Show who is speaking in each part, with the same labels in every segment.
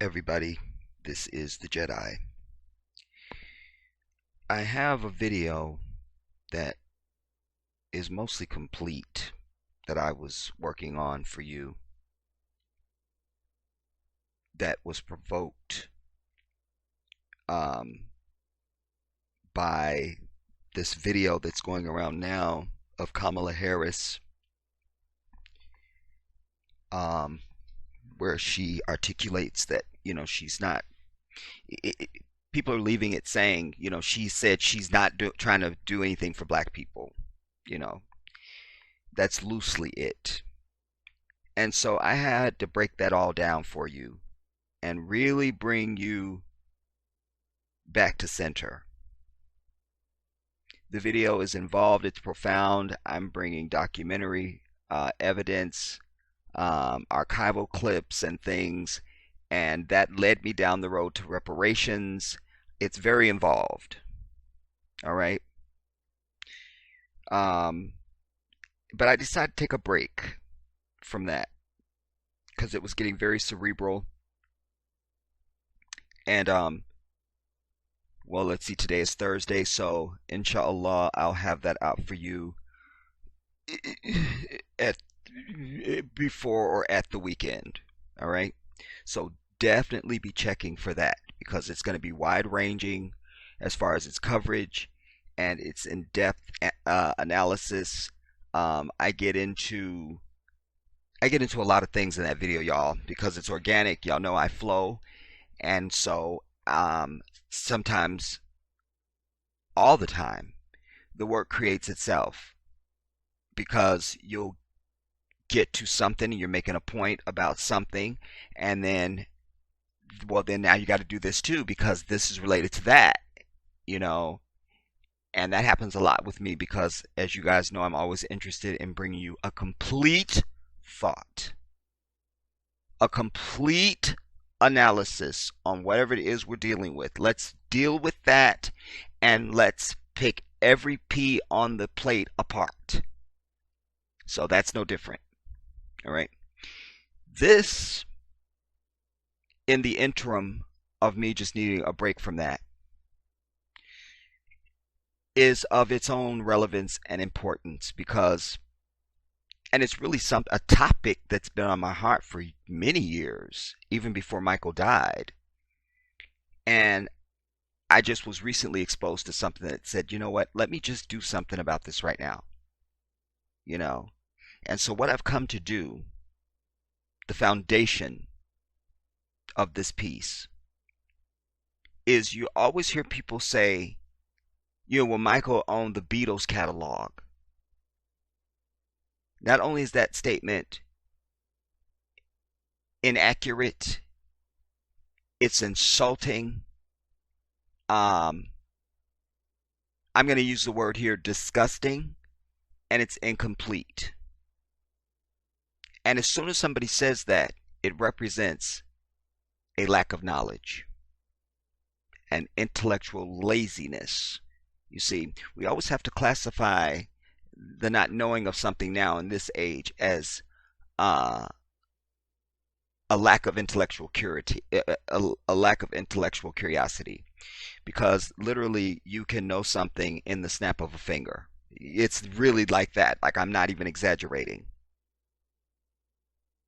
Speaker 1: everybody, this is the Jedi. I have a video that is mostly complete that I was working on for you that was provoked by this video that's going around now of Kamala Harris, where she articulates that, she's not, people are leaving it saying, she said she's not trying to do anything for black people. That's loosely it. And so I had to break that all down for you and really bring you back to center. The video is involved, it's profound. I'm bringing documentary evidence, archival clips and things, and that led me down the road to reparations. It's very involved. All right. But I decided to take a break from that because it was getting very cerebral. And well, let's see, today is Thursday, so inshallah I'll have that out for you at before or at the weekend. All right, so definitely be checking for that because it's going to be wide ranging as far as its coverage and its in-depth analysis. I get into a lot of things in that video, y'all, because it's organic. Y'all know I flow, and so sometimes, all the time, the work creates itself because you'll get to something and you're making a point about something, and then, well, then now you got to do this too because this is related to that, and that happens a lot with me because, as you guys know, I'm always interested in bringing you a complete thought, a complete analysis on whatever it is we're dealing with. Let's deal with that and let's pick every pea on the plate apart. So that's no different. All right. This, in the interim of me just needing a break from that, is of its own relevance and importance because, and it's really a topic that's been on my heart for many years, even before Michael died. And I just was recently exposed to something that said, you know what, let me just do something about this right now. And so what I've come to do, the foundation of this piece, is you always hear people say, well, Michael owned the Beatles catalog. Not only is that statement inaccurate, it's insulting. I'm going to use the word here, disgusting, and it's incomplete. And as soon as somebody says that, it represents a lack of knowledge and intellectual laziness. You see, we always have to classify the not knowing of something now in this age as a lack of intellectual a lack of intellectual curiosity, because literally you can know something in the snap of a finger. It's really like that. Like, I'm not even exaggerating.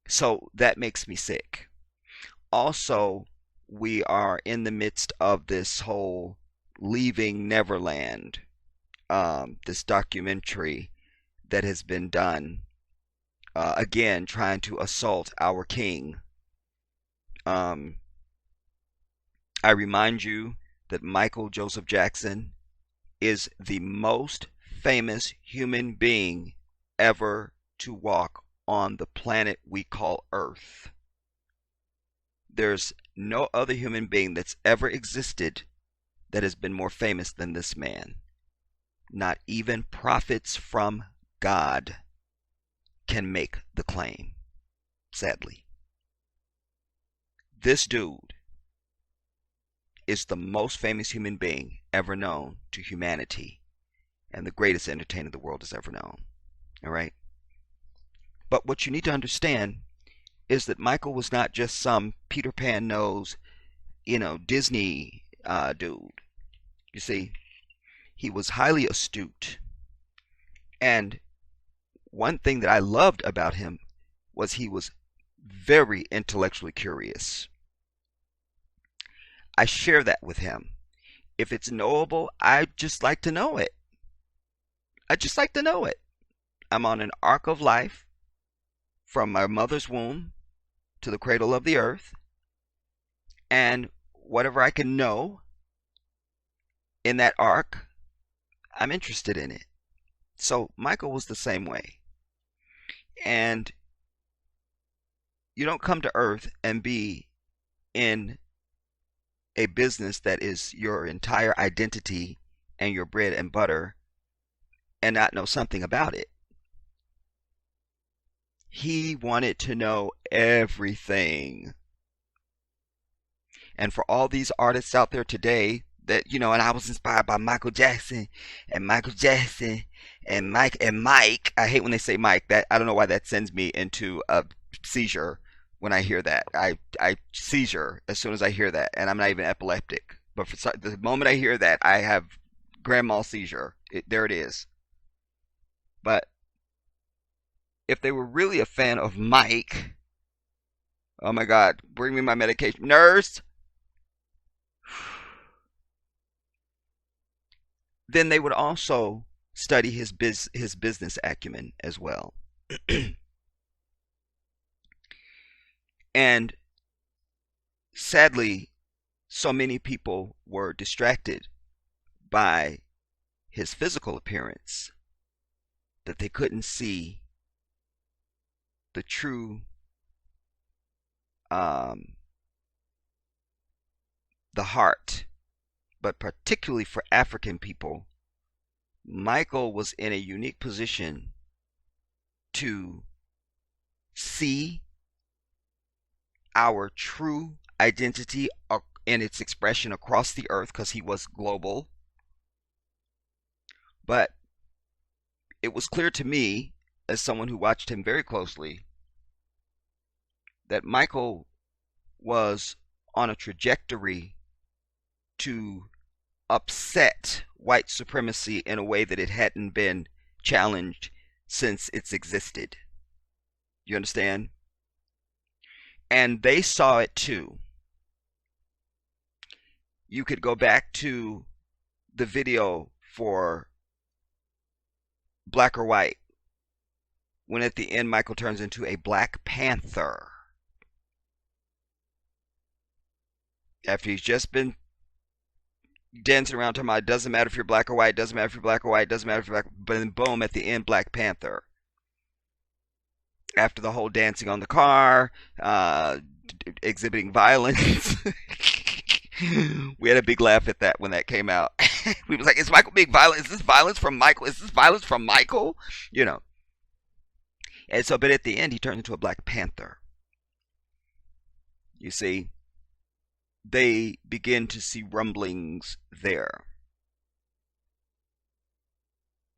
Speaker 1: So that makes me sick. Also, we are in the midst of this whole Leaving Neverland, this documentary that has been done, again, trying to assault our king. I remind you that Michael Joseph Jackson is the most famous human being ever to walk on the planet we call Earth. There's no other human being that's ever existed that has been more famous than this man. Not even prophets from God can make the claim, sadly. This dude is the most famous human being ever known to humanity and the greatest entertainer the world has ever known. All right? But what you need to understand is that Michael was not just some Peter Pan nose, Disney dude. You see, he was highly astute. And one thing that I loved about him was he was very intellectually curious. I share that with him. If it's knowable, I just like to know it. I just like to know it. I'm on an arc of life from my mother's womb to the cradle of the earth, and whatever I can know in that arc, I'm interested in it. So Michael was the same way. And you don't come to earth and be in a business that is your entire identity and your bread and butter and not know something about it. He wanted to know everything. And for all these artists out there today that, and I was inspired by Michael Jackson and Mike. I hate when they say Mike. That I don't know why that sends me into a seizure when I hear that. I seizure as soon as I hear that, and I'm not even epileptic. But for the moment I hear that, I have grand mal seizure. There it is. But if they were really a fan of Mike, oh my God, bring me my medication, nurse. Then they would also study his business acumen as well. And sadly, so many people were distracted by his physical appearance that they couldn't see the true the heart. But particularly for African people, Michael was in a unique position to see our true identity in its expression across the earth, because he was global. But it was clear to me, as someone who watched him very closely, that Michael was on a trajectory to upset white supremacy in a way that it hadn't been challenged since it's existed. You understand? And they saw it too. You could go back to the video for Black or White, when at the end Michael turns into a Black Panther. After he's just been dancing around talking about it doesn't matter if you're black or white, doesn't matter if you're black or white, doesn't matter if you're black, but then boom, at the end, Black Panther. After the whole dancing on the car, exhibiting violence. We had a big laugh at that when that came out. We was like, is Michael being violent? Is this violence from Michael? Is this violence from Michael? And so, but at the end, he turned into a Black Panther. You see, they begin to see rumblings there.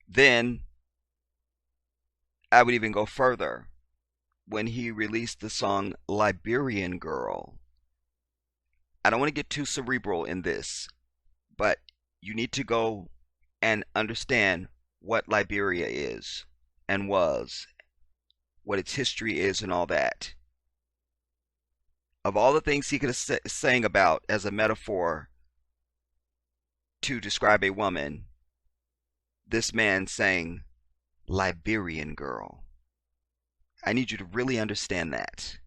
Speaker 1: Then, I would even go further. When he released the song Liberian Girl, I don't want to get too cerebral in this, but you need to go and understand what Liberia is and was, what its history is and all that. Of all the things he could have sang about as a metaphor to describe a woman, this man sang Liberian Girl. I need you to really understand that.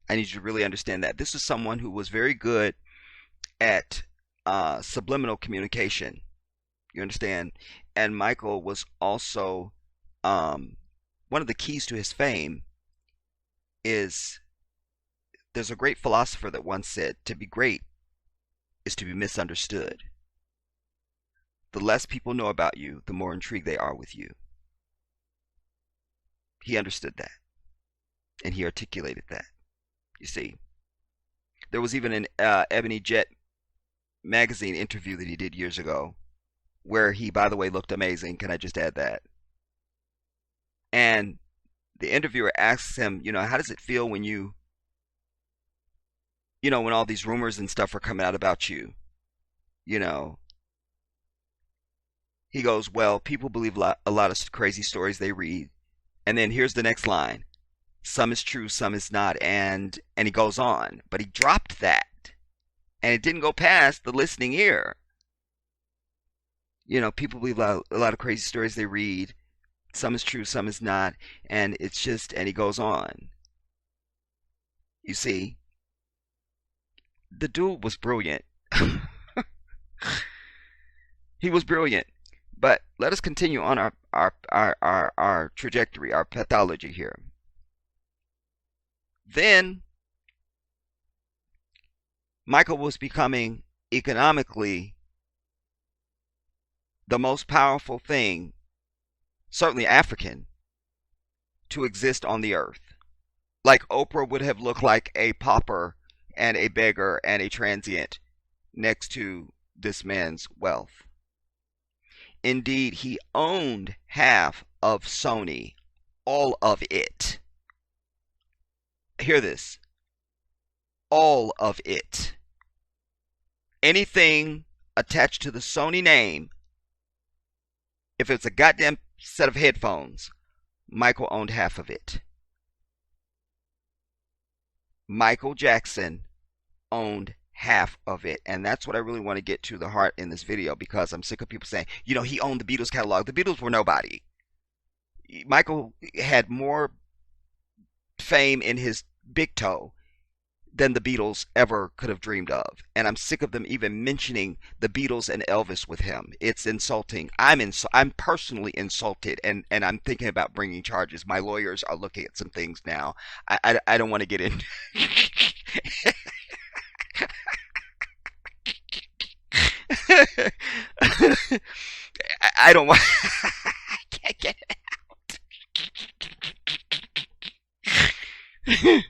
Speaker 1: I need you to really understand that. This is someone who was very good at subliminal communication. You understand? And Michael was also one of the keys to his fame is, there's a great philosopher that once said, to be great is to be misunderstood. The less people know about you, the more intrigued they are with you. He understood that, and he articulated that. You see, there was even an Ebony Jet magazine interview that he did years ago, where he, by the way, looked amazing. Can I just add that? And the interviewer asks him, how does it feel when when all these rumors and stuff are coming out about you? You know, he goes, well, people believe a lot of crazy stories they read. And then here's the next line. Some is true, some is not. And he goes on. But he dropped that. And it didn't go past the listening ear. People believe a lot of crazy stories they read. Some is true, some is not. And it's just, and he goes on. You see, the dude was brilliant. He was brilliant. But let us continue on our trajectory, our pathology here. Then Michael was becoming economically the most powerful thing, certainly African, to exist on the earth. Like Oprah would have looked like a pauper and a beggar and a transient next to this man's wealth. Indeed, he owned half of Sony, all of it. Hear this. All of it. Anything attached to the Sony name, if it's a goddamn set of headphones, Michael owned half of it. Michael Jackson owned half of it. And that's what I really want to get to the heart in this video, because I'm sick of people saying, he owned the Beatles catalog. The Beatles were nobody. Michael had more fame in his big toe than the Beatles ever could have dreamed of. And I'm sick of them even mentioning the Beatles and Elvis with him. It's insulting. I'm personally insulted, and I'm thinking about bringing charges. My lawyers are looking at some things now. I don't want to get in. I don't want. I can't get it.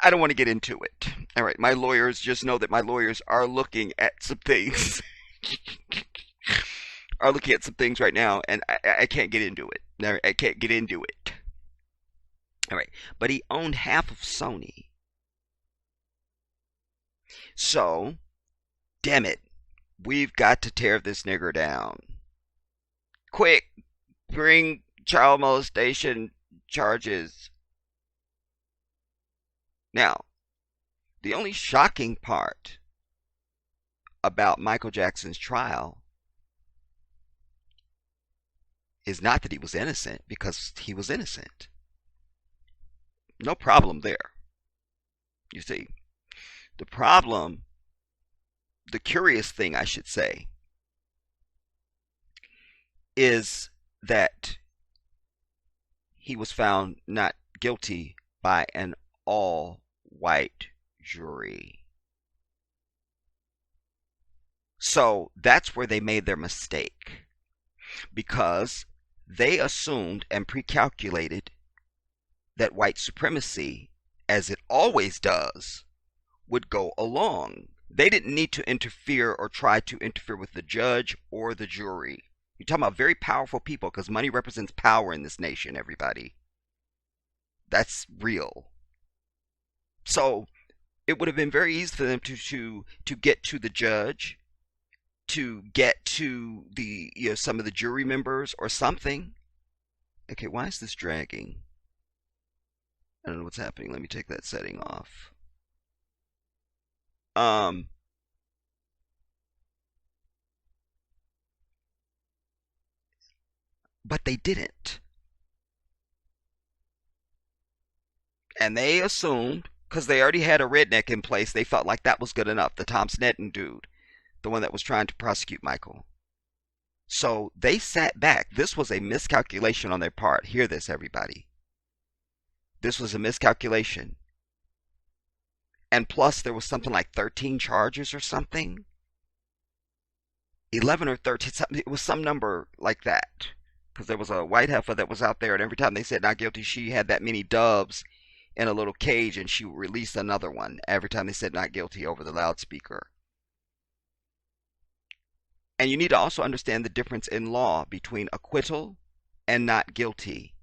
Speaker 1: I don't want to get into it. All right, my lawyers, just know that my lawyers are looking at some things. Are looking at some things right now, and I can't get into it. I can't get into it. All right, but he owned half of Sony. So, damn it, we've got to tear this nigger down. Quick, bring child molestation charges. Now, the only shocking part about Michael Jackson's trial is not that he was innocent, because he was innocent. No problem there. You see, the problem, the curious thing I should say, is that he was found not guilty by an all-white jury. So that's where they made their mistake, because they assumed and pre-calculated that white supremacy, as it always does, would go along. They didn't need to interfere or try to interfere with the judge or the jury. You're talking about very powerful people, because money represents power in this nation, everybody. That's real. So it would have been very easy for them to get to the judge, to get to the some of the jury members or something. Okay, why is this dragging? I don't know what's happening. Let me take that setting off. But they didn't. And they assumed, because they already had a redneck in place, they felt like that was good enough. The Tom Sneddon dude, the one that was trying to prosecute Michael. So they sat back. This was a miscalculation on their part. Hear this, everybody. This was a miscalculation. And plus, there was something like 13 charges or something. 11 or 13. It was some number like that. Because there was a white heifer that was out there, and every time they said not guilty, she had that many doves in a little cage, and she would release another one every time they said not guilty over the loudspeaker. And you need to also understand the difference in law between acquittal and not guilty.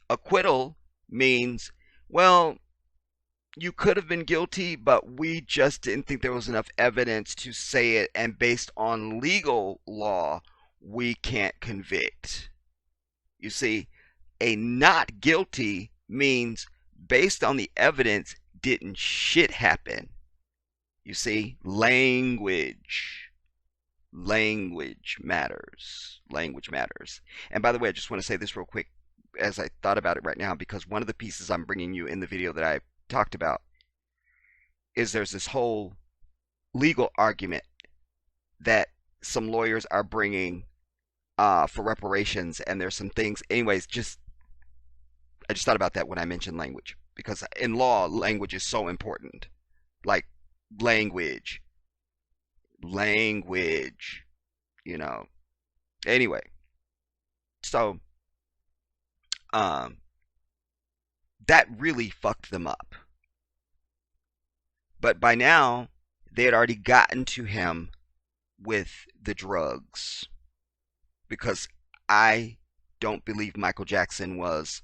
Speaker 1: Acquittal means, well, you could have been guilty, but we just didn't think there was enough evidence to say it, and based on legal law, we can't convict. You see, a not guilty means based on the evidence, didn't shit happen. You see, language. Language matters. Language matters. And by the way, I just want to say this real quick as I thought about it right now, because one of the pieces I'm bringing you in the video that I talked about is there's this whole legal argument that some lawyers are bringing for reparations, and there's some things. Anyways, I just thought about that when I mentioned language, because in law, language is so important. Like language, language, you know. Anyway, so that really fucked them up. But by now, they had already gotten to him with the drugs, because I don't believe Michael Jackson was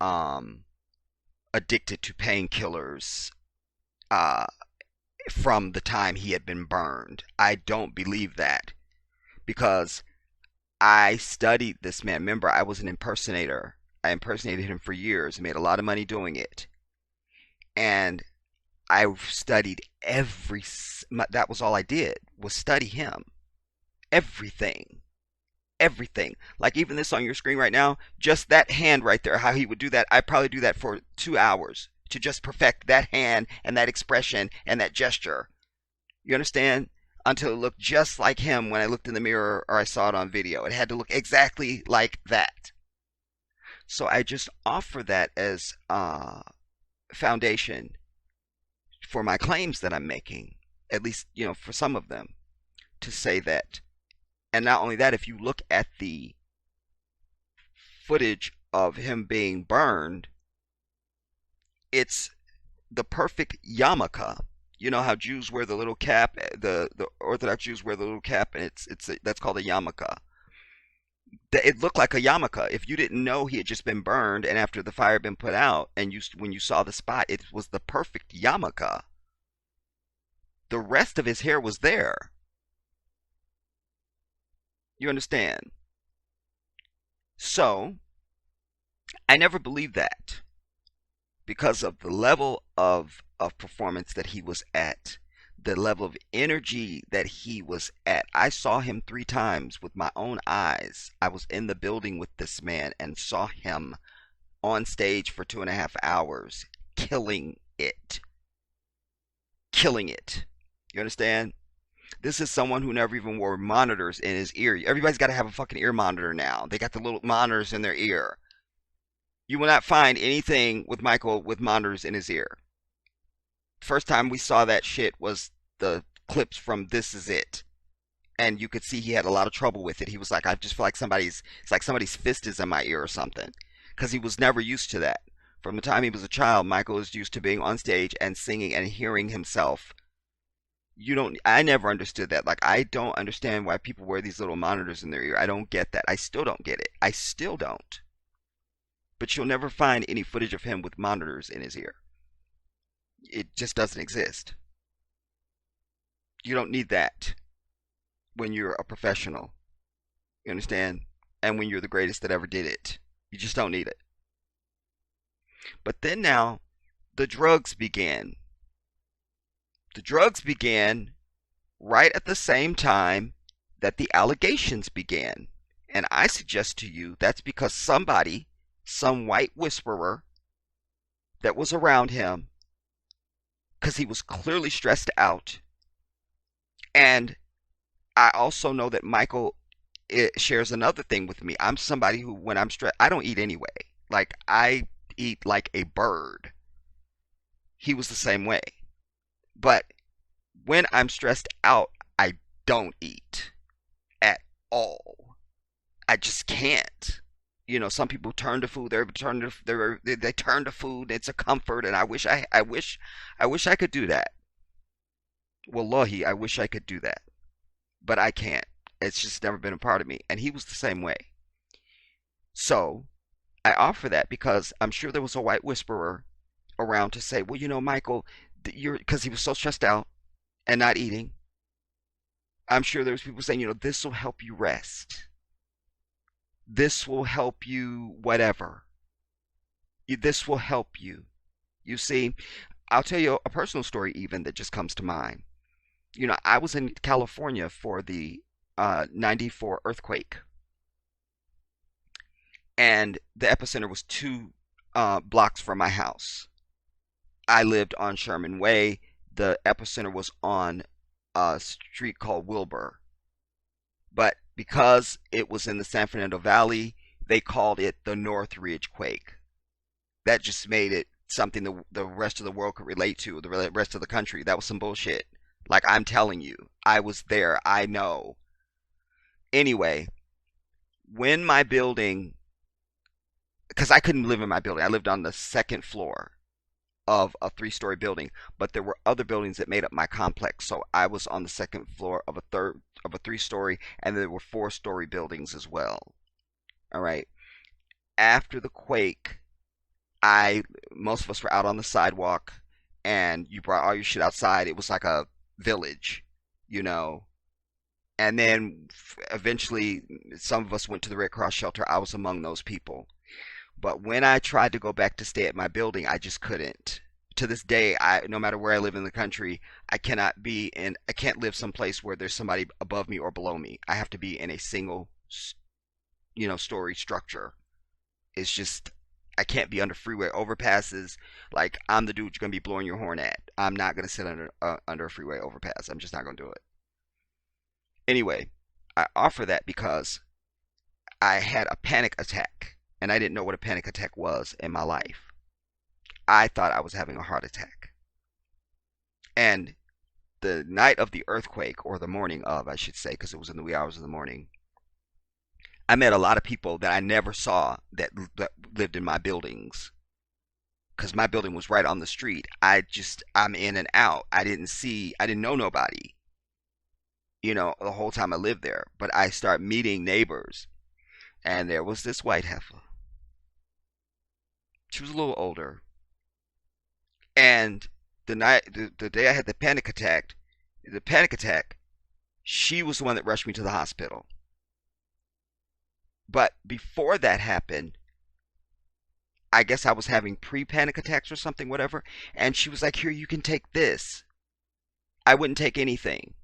Speaker 1: addicted to painkillers from the time he had been burned. I don't believe that, because I studied this man. Remember, I was an impersonator. I impersonated him for years and made a lot of money doing it. And I studied that was all I did, was study him. Everything. Everything. Like even this on your screen right now, just that hand right there, how he would do that, I'd probably do that for 2 hours to just perfect that hand and that expression and that gesture. You understand? Until it looked just like him when I looked in the mirror or I saw it on video. It had to look exactly like that. So I just offer that as foundation for my claims that I'm making, at least, for some of them, to say that. And not only that, if you look at the footage of him being burned, it's the perfect yarmulke. You know how Jews wear the little cap, the Orthodox Jews wear the little cap, and that's called a yarmulke. It looked like a yarmulke. If you didn't know he had just been burned, and after the fire had been put out, and when you saw the spot, it was the perfect yarmulke. The rest of his hair was there. You understand? So, I never believed that, because of the level of performance that he was at, the level of energy that he was at. I saw him 3 times with my own eyes. I was in the building with this man and saw him on stage for 2.5 hours, killing it. Killing it. You understand? This is someone who never even wore monitors in his ear. Everybody's got to have a fucking ear monitor now. They got the little monitors in their ear. You will not find anything with Michael with monitors in his ear. First time we saw that shit was the clips from This Is It. And you could see he had a lot of trouble with it. He was like, I just feel like somebody's fist is in my ear or something. Because he was never used to that. From the time he was a child, Michael was used to being on stage and singing and hearing himself. I never understood that. Like, I don't understand why people wear these little monitors in their ear. I don't get that. I still don't get it. I still don't. But you'll never find any footage of him with monitors in his ear. It just doesn't exist. You don't need that when you're a professional. You understand? And when you're the greatest that ever did it. You just don't need it. But then now, the drugs began. The drugs began right at the same time that the allegations began. And I suggest to you that's because somebody, some white whisperer that was around him, because he was clearly stressed out. And I also know that Michael shares another thing with me. I'm somebody who, when I'm stressed, I don't eat anyway. Like, I eat like a bird. He was the same way. But when I'm stressed out, I don't eat at all. I just can't. Some people turn to food. They turn to food. It's a comfort, and I wish I could do that. Wallahi, I wish I could do that, but I can't. It's just never been a part of me. And he was the same way. So I offer that because I'm sure there was a white whisperer around to say, well, Michael, you're, because he was so stressed out and not eating. I'm sure there was people saying, this will help you rest. This will help you whatever. This will help you. You see, I'll tell you a personal story even that just comes to mind. I was in California for the 94 earthquake, and the epicenter was 2 blocks from my house. I lived on Sherman Way. The epicenter was on a street called Wilbur. But because it was in the San Fernando Valley, they called it the Northridge quake. That just made it something the rest of the world could relate to, the rest of the country. That was some bullshit. Like, I'm telling you, I was there. I know. Anyway, when my building, because I couldn't live in my building, I lived on the second floor of a 3-story building, but there were other buildings that made up my complex. So I was on the second floor of a 3-story, and there were 4-story buildings as well. All right. After the quake, most of us were out on the sidewalk, and you brought all your shit outside. It was like a village, you know. And then eventually, some of us went to the Red Cross shelter. I was among those people. But when I tried to go back to stay at my building, I just couldn't. To this day, no matter where I live in the country, I can't live someplace where there's somebody above me or below me. I have to be in a single, story structure. It's just, I can't be under freeway overpasses. Like, I'm the dude you're gonna be blowing your horn at. I'm not gonna sit under a freeway overpass. I'm just not gonna do it. Anyway, I offer that because I had a panic attack, and I didn't know what a panic attack was in my life. I thought I was having a heart attack. And the night of the earthquake, or the morning of, I should say, because it was in the wee hours of the morning, I met a lot of people that I never saw that lived in my buildings. Because my building was right on the street. I'm in and out. I didn't know nobody, the whole time I lived there. But I start meeting neighbors. And there was this white heifer. She was a little older. And the day I had the panic attack, she was the one that rushed me to the hospital. But before that happened, I guess I was having pre-panic attacks or something, whatever. And she was like, "Here, you can take this." I wouldn't take anything.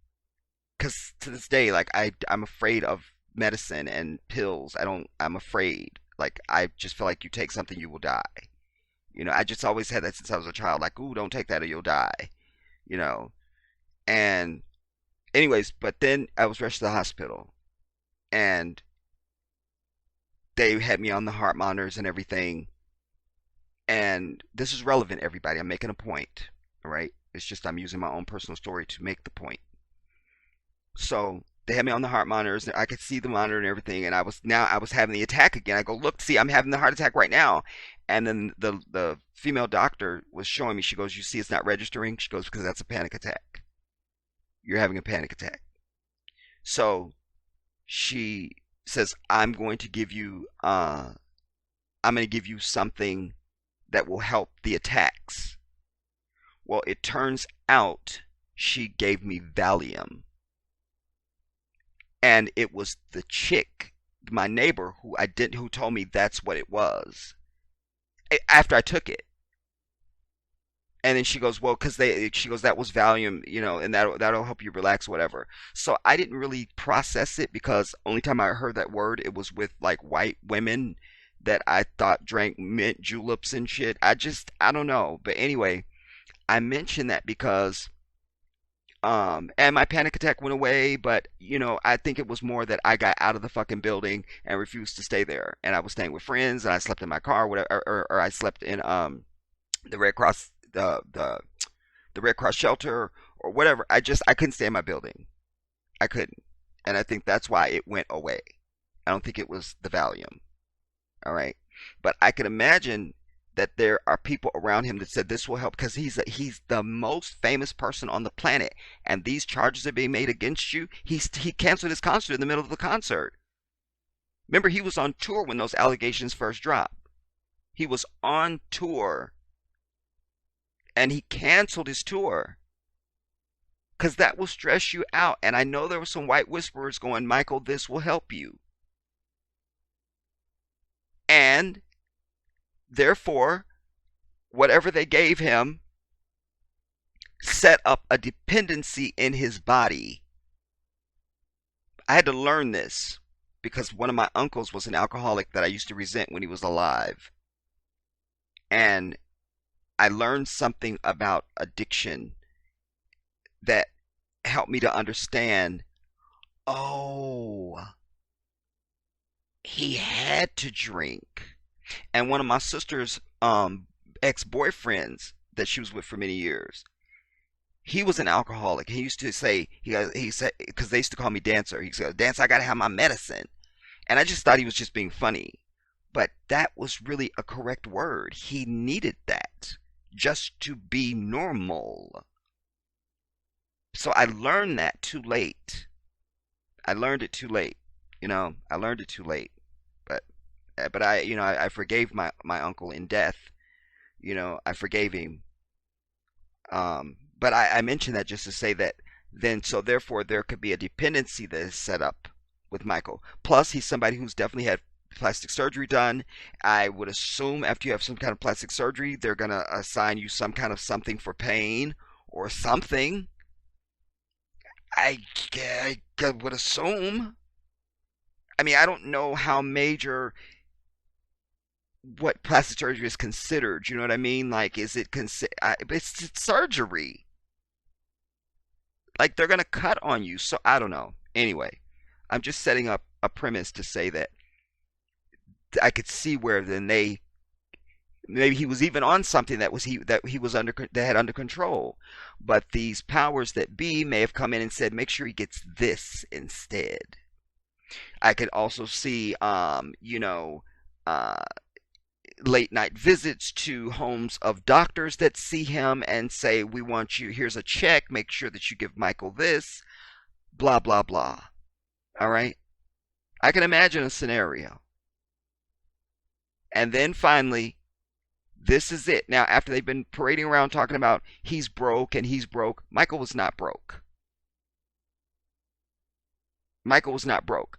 Speaker 1: Because to this day, like, I'm afraid of medicine and pills. I'm afraid. Like, I just feel like you take something, you will die. I just always had that since I was a child. Like, ooh, don't take that or you'll die. You know. And anyways, but then I was rushed to the hospital. And they had me on the heart monitors and everything. And this is relevant, everybody. I'm making a point. All right. It's just I'm using my own personal story to make the point. So they had me on the heart monitors. I could see the monitor and everything. And I was having the attack again. I go, look, see, I'm having the heart attack right now. And then the female doctor was showing me. She goes, you see, it's not registering. She goes, because that's a panic attack. You're having a panic attack. So she says, I'm going to give you something that will help the attacks. Well, it turns out she gave me Valium. And it was the chick, my neighbor, who told me that's what it was. After I took it. And then she goes, well, she goes, that was Valium, and that'll help you relax, whatever. So I didn't really process it, because only time I heard that word, it was with like white women that I thought drank mint juleps and shit. I don't know. But anyway, I mention that because, and my panic attack went away, but I think it was more that I got out of the fucking building and refused to stay there. And I was staying with friends, and I slept in my car, whatever, or I slept in the Red Cross, the Red Cross shelter or whatever. I couldn't stay in my building. I couldn't. And I think that's why it went away. I don't think it was the Valium. All right. But I can imagine that there are people around him that said this will help, because he's the most famous person on the planet, and these charges are being made against you. He canceled his concert in the middle of the concert. Remember, he was on tour when those allegations first dropped. He was on tour and he canceled his tour because that will stress you out. And I know there were some white whisperers going, Michael, this will help you. And therefore, whatever they gave him set up a dependency in his body. I had to learn this because one of my uncles was an alcoholic that I used to resent when he was alive. And I learned something about addiction that helped me to understand, oh, he had to drink. And one of my sister's ex-boyfriends that she was with for many years, he was an alcoholic. He used to say, he said, because they used to call me Dancer. He said, Dancer, I got to have my medicine. And I just thought he was just being funny. But that was really a correct word. He needed that just to be normal. So I learned that too late. I learned it too late. I learned it too late. But I forgave my uncle in death. I forgave him. But I mentioned that just to say that so therefore there could be a dependency that is set up with Michael. Plus, he's somebody who's definitely had plastic surgery done. I would assume after you have some kind of plastic surgery, they're going to assign you some kind of something for pain or something. I would assume. I mean, I don't know how major what plastic surgery is considered. You know what I mean? Like, is it it's surgery. Like, they're going to cut on you. So I don't know. Anyway, I'm just setting up a premise to say that I could see where then maybe he was even on something that he was under control, but these powers that be may have come in and said, make sure he gets this instead. I could also see, late night visits to homes of doctors that see him and say, we want you, here's a check, make sure that you give Michael this, blah, blah, blah. All right? I can imagine a scenario. And then finally, this is it. Now, after they've been parading around talking about he's broke and he's broke, Michael was not broke. Michael was not broke.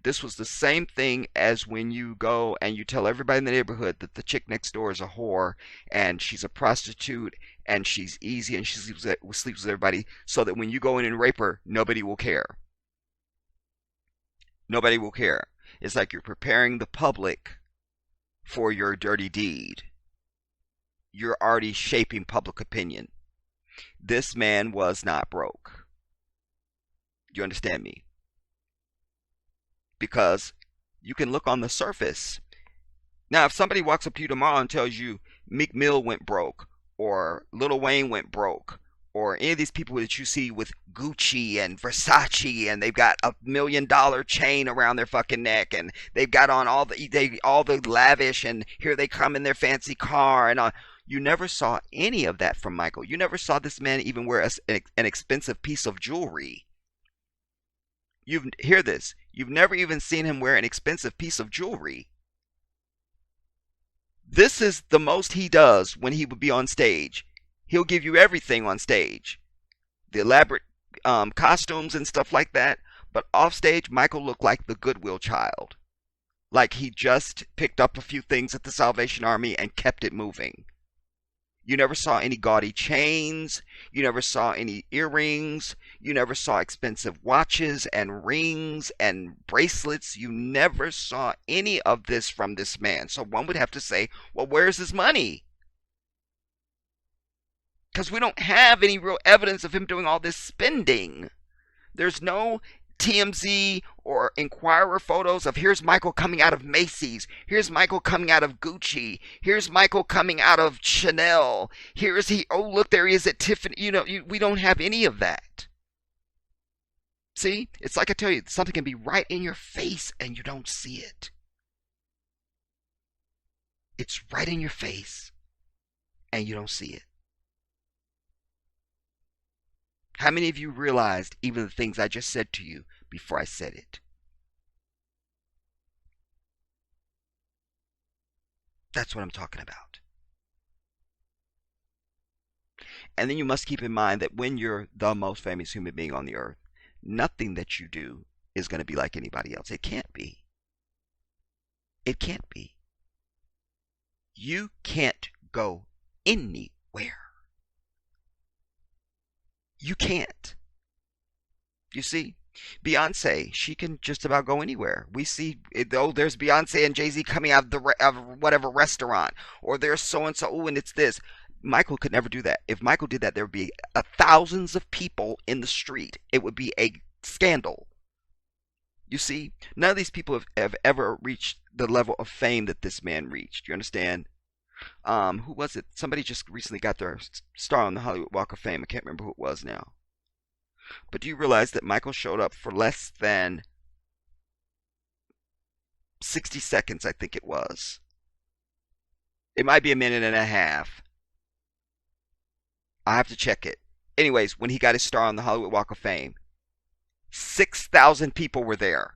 Speaker 1: This was the same thing as when you go and you tell everybody in the neighborhood that the chick next door is a whore and she's a prostitute and she's easy and she sleeps with everybody, so that when you go in and rape her, nobody will care. Nobody will care. It's like you're preparing the public for your dirty deed. You're already shaping public opinion. This man was not broke. You understand me? Because you can look on the surface. Now, if somebody walks up to you tomorrow and tells you Meek Mill went broke, or Lil Wayne went broke, or any of these people that you see with Gucci and Versace, and they've got $1 million chain around their fucking neck, and they've got on all the lavish, and here they come in their fancy car, and you never saw any of that from Michael. You never saw this man even wear an expensive piece of jewelry. Hear this. You've never even seen him wear an expensive piece of jewelry. This is the most he does when he would be on stage. He'll give you everything on stage. The elaborate costumes and stuff like that. But off stage, Michael looked like the Goodwill child. Like he just picked up a few things at the Salvation Army and kept it moving. You never saw any gaudy chains. You never saw any earrings. You never saw expensive watches and rings and bracelets. You never saw any of this from this man. So one would have to say, well, where's his money? Because we don't have any real evidence of him doing all this spending. There's no TMZ or Inquirer photos of here's Michael coming out of Macy's, here's Michael coming out of Gucci, here's Michael coming out of Chanel, here's he, oh look, there he is at Tiffany. We don't have any of that. See, it's like I tell you, something can be right in your face and you don't see it. It's right in your face and you don't see it. How many of you realized even the things I just said to you before I said it? That's what I'm talking about. And then you must keep in mind that when you're the most famous human being on the earth, nothing that you do is going to be like anybody else. It can't be. It can't be. You can't go anywhere. You can't. You see, Beyonce, she can just about go anywhere. We see, though, there's Beyonce and Jay-Z coming out of of whatever restaurant, or there's so and so, and it's this. Michael could never do that. If Michael did that, there would be thousands of people in the street. It would be a scandal. You see, none of these people have ever reached the level of fame that this man reached. You understand? Who was it? Somebody just recently got their star on the Hollywood Walk of Fame. I can't remember who it was now. But do you realize that Michael showed up for less than 60 seconds, I think it was. It might be a minute and a half. I have to check it. Anyways, when he got his star on the Hollywood Walk of Fame, 6,000 people were there.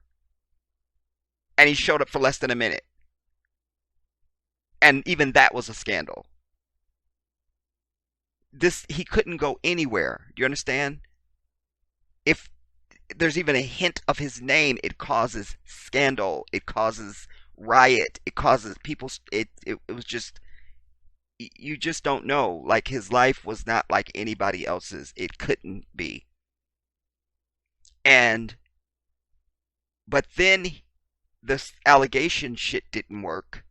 Speaker 1: And he showed up for less than a minute. And even that was a scandal. He couldn't go anywhere. Do you understand? If there's even a hint of his name, it causes scandal. It causes riot. It causes people. It was just, you just don't know. Like, his life was not like anybody else's. It couldn't be. But then this allegation shit didn't work.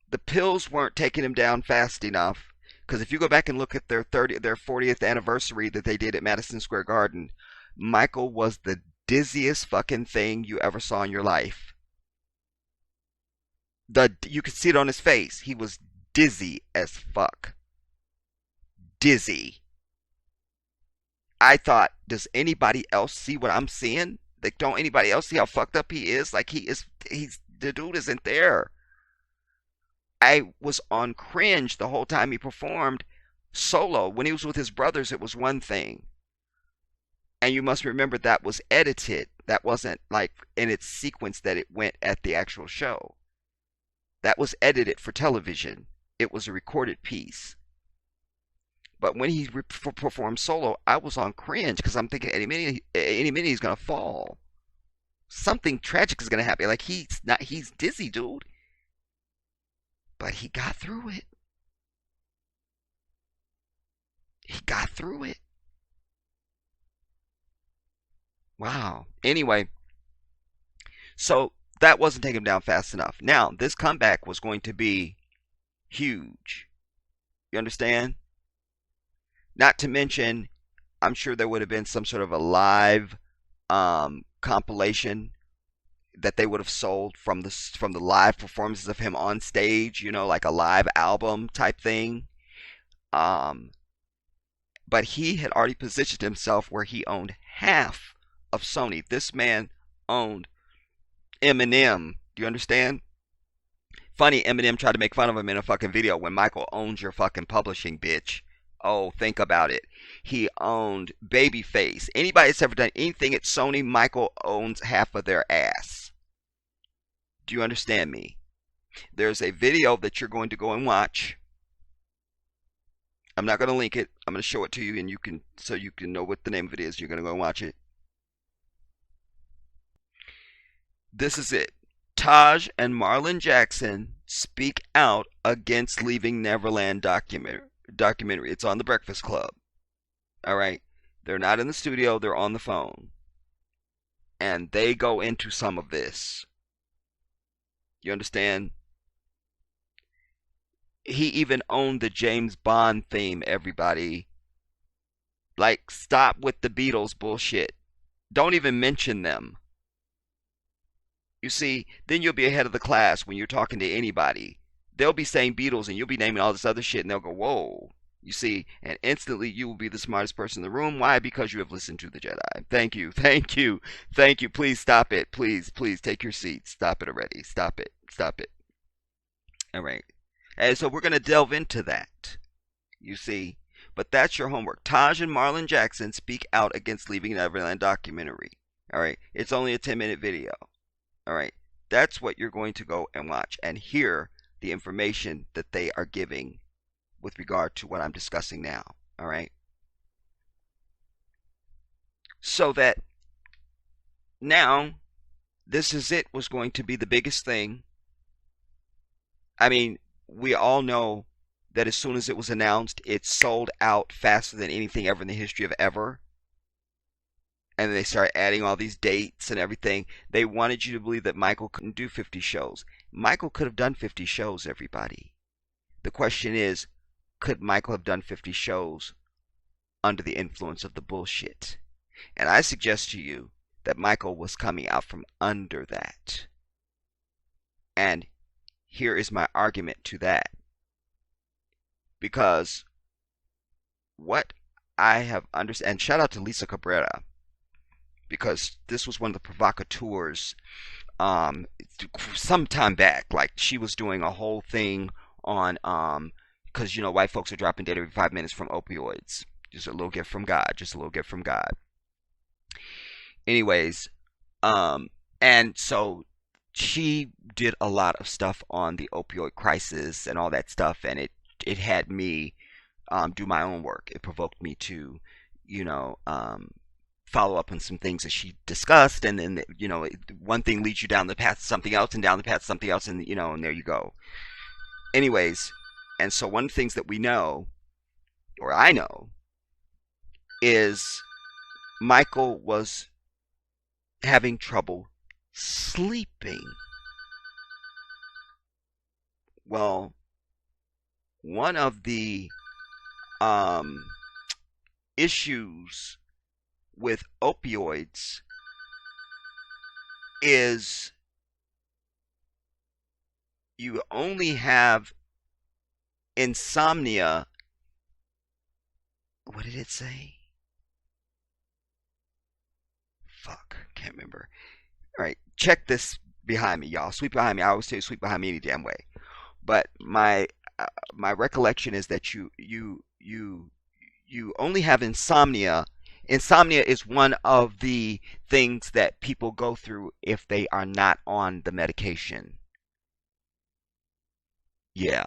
Speaker 1: The pills weren't taking him down fast enough. Because if you go back and look at their 40th anniversary that they did at Madison Square Garden, Michael was the dizziest fucking thing you ever saw in your life. You could see it on his face. He was dizzy as fuck. Dizzy. I thought, does anybody else see what I'm seeing? Like, don't anybody else see how fucked up he is? Like, the dude isn't there. I was on cringe the whole time he performed solo. When he was with his brothers, it was one thing. And you must remember that was edited. That wasn't like in its sequence that it went at the actual show. That was edited for television. It was a recorded piece. But when he performed solo, I was on cringe because I'm thinking any minute he's gonna fall. Something tragic is gonna happen. Like, he's dizzy, dude. But he got through it. He got through it. Wow. Anyway, so that wasn't taking him down fast enough. Now, this comeback was going to be huge. You understand? Not to mention, I'm sure there would have been some sort of a live compilation that they would have sold from the live performances of him on stage, like a live album type thing. But he had already positioned himself where he owned half of Sony. This man owned Eminem. Do you understand? Funny, Eminem tried to make fun of him in a fucking video when Michael owns your fucking publishing, bitch. Oh, think about it. He owned Babyface. Anybody that's ever done anything at Sony, Michael owns half of their ass. Do you understand me? There's a video that you're going to go and watch. I'm not going to link it. I'm going to show it to you, and you can know what the name of it is. You're going to go and watch it. This is it. Taj and Marlon Jackson speak out against Leaving Neverland documentary. It's on The Breakfast Club. All right. They're not in the studio. They're on the phone. And they go into some of this. You understand? He even owned the James Bond theme, everybody. Like, stop with the Beatles bullshit. Don't even mention them. You see, then you'll be ahead of the class when you're talking to anybody. They'll be saying Beatles and you'll be naming all this other shit and they'll go, whoa. You see, and instantly you will be the smartest person in the room. Why? Because you have listened to the Jedi. Thank you, thank you, thank you. Please stop it. Please, please take your seat. Stop it already. Stop it. Stop it. All right. And so we're going to delve into that. You see, but that's your homework. Taj and Marlon Jackson speak out against Leaving Neverland documentary. All right. It's only a 10-minute video. All right. That's what you're going to go and watch and hear the information that they are giving with regard to what I'm discussing now. All right. So that now This Is It was going to be the biggest thing. I mean, we all know that as soon as it was announced, it sold out faster than anything ever in the history of ever. And they started adding all these dates and everything. They wanted you to believe that Michael couldn't do 50 shows. Michael could have done 50 shows, everybody. The question is, could Michael have done 50 shows under the influence of the bullshit? And I suggest to you that Michael was coming out from under that. And here is my argument to that. Because what I have understood, and shout out to Lisa Cabrera, because this was one of the provocateurs some time back. Like, she was doing a whole thing on, because, white folks are dropping dead every 5 minutes from opioids. Just a little gift from God. Just a little gift from God. Anyways, and so she did a lot of stuff on the opioid crisis and all that stuff, and it had me do my own work. It provoked me to, follow up on some things that she discussed, and then one thing leads you down the path to something else, and down the path to something else, and and there you go. Anyways, and so one of the things that we know, or I know, is Michael was having trouble sleeping. Well, one of the issues with opioids is you only have insomnia. What did it say? Fuck, can't remember. All right, check this behind me, y'all. Sweep behind me. I always say sweep behind me any damn way. But my recollection is that you only have insomnia. Insomnia is one of the things that people go through if they are not on the medication. Yeah.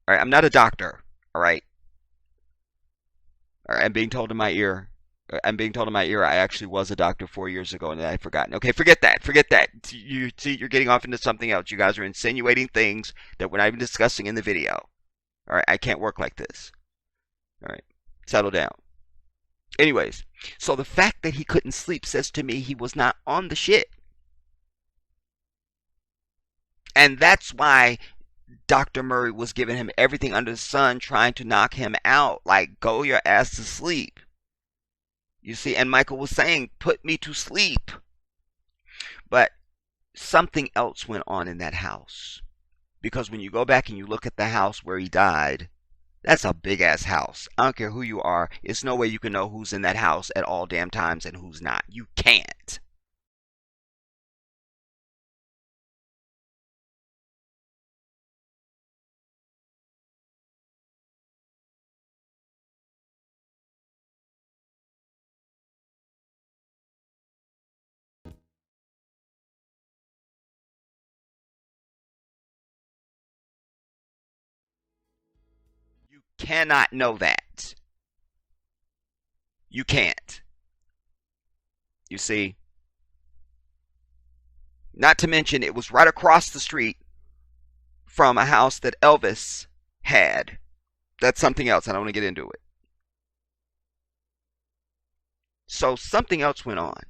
Speaker 1: All right, I'm not a doctor. All right. All right, I'm being told in my ear. I actually was a doctor 4 years ago, and I've forgotten. Okay, forget that. Forget that. You see, you're getting off into something else. You guys are insinuating things that we're not even discussing in the video. All right, I can't work like this. All right, settle down. Anyways, so the fact that he couldn't sleep says to me he was not on the shit. And that's why Dr. Murray was giving him everything under the sun, trying to knock him out. Like, go your ass to sleep. You see, and Michael was saying, put me to sleep. But something else went on in that house. Because when you go back and you look at the house where he died, that's a big ass house. I don't care who you are. It's no way you can know who's in that house at all damn times and who's not. You can't. You cannot know that. You can't. You see? Not to mention, it was right across the street from a house that Elvis had. That's something else. I don't want to get into it. So something else went on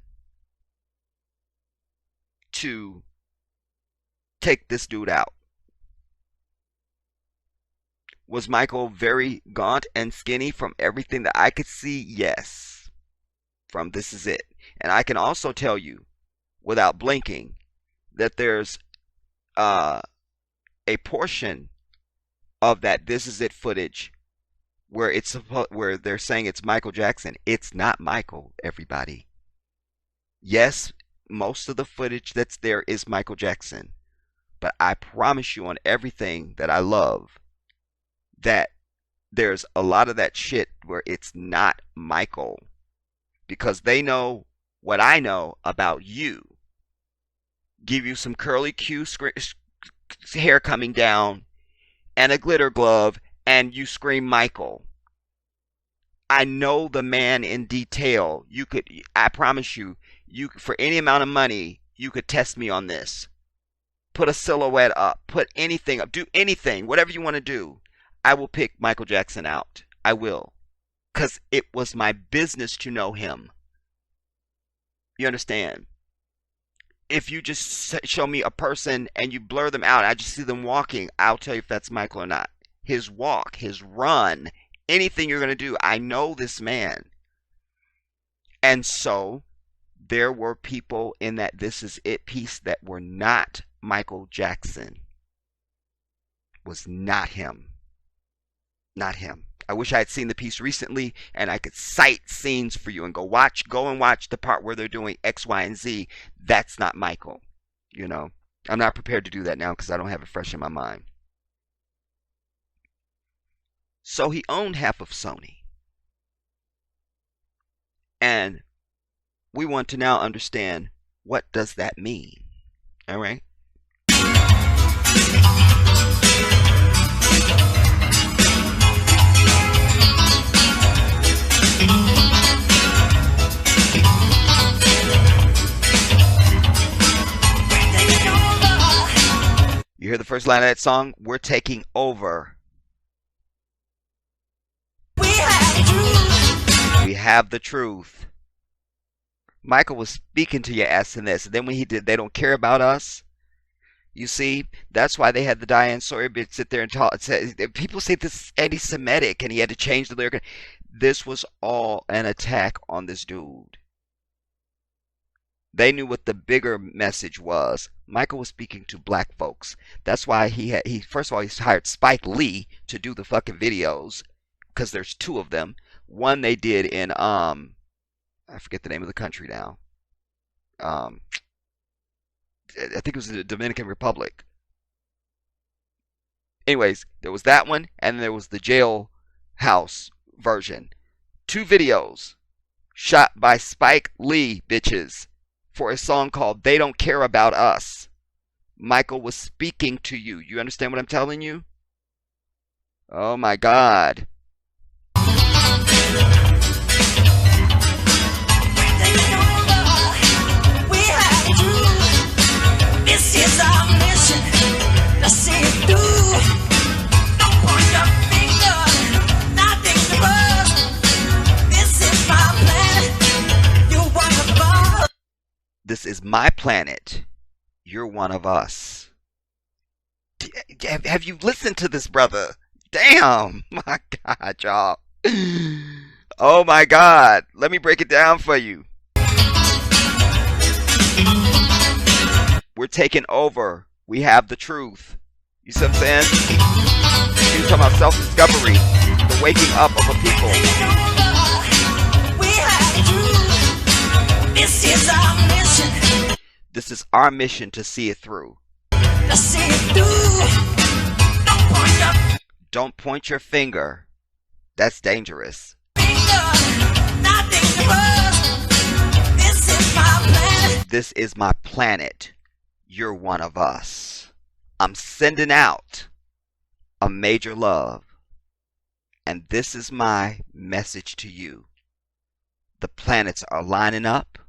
Speaker 1: to take this dude out. Was Michael very gaunt and skinny from everything that I could see? Yes. From This Is It. And I can also tell you, without blinking, that there's a portion of that This Is It footage where where they're saying it's Michael Jackson. It's not Michael, everybody. Yes, most of the footage that's there is Michael Jackson. But I promise you on everything that I love that there's a lot of that shit where it's not Michael. Because they know what I know about you. Give you some curly Q hair coming down and a glitter glove, and you scream Michael. I know the man in detail. I promise you, for any amount of money, you could test me on this. Put a silhouette up, put anything up, do anything, whatever you want to do. I will pick Michael Jackson out. I will. Because it was my business to know him. You understand? If you just show me a person and you blur them out, I just see them walking, I'll tell you if that's Michael or not. His walk, his run, anything you're going to do, I know this man. And so there were people in that This Is It piece that were not Michael Jackson. Was not him. Not him. I wish I had seen the piece recently and I could cite scenes for you and go and watch the part where they're doing X, Y, and Z. That's not Michael. You know, I'm not prepared to do that now because I don't have it fresh in my mind. So he owned half of Sony. And we want to now understand, what does that mean? All right? You hear the first line of that song? We're taking over. We have the truth. Michael was speaking to your ass in this. And then when he did, they don't care about us. You see, that's why they had the Diane Sawyer bit sit there and talk. People say this is anti-Semitic and he had to change the lyric. This was all an attack on this dude. They knew what the bigger message was. Michael was speaking to black folks. That's why he first of all, he hired Spike Lee to do the fucking videos, because there's two of them. One they did in I forget the name of the country now. I think it was the Dominican Republic. Anyways, there was that one, and there was the jailhouse version. Two videos shot by Spike Lee, bitches, for a song called They Don't Care About Us. Michael was speaking to you. You understand what I'm telling you? Oh my God. This is our mission. Let's see it through. Don't point your finger. Nothing to us. This is my planet. You're one of us. This is my planet. You're one of us. Have you listened to this, brother? Damn. My God, y'all. Oh my God. Let me break it down for you. We're taking over. We have the truth. You see what I'm saying? He's talking about self-discovery, the waking up of a people. This is our mission. This is our mission to see it through. Let's see it through. Don't point your finger. That's dangerous. This is my planet. You're one of us. I'm sending out a major love. And this is my message to you. The planets are lining up.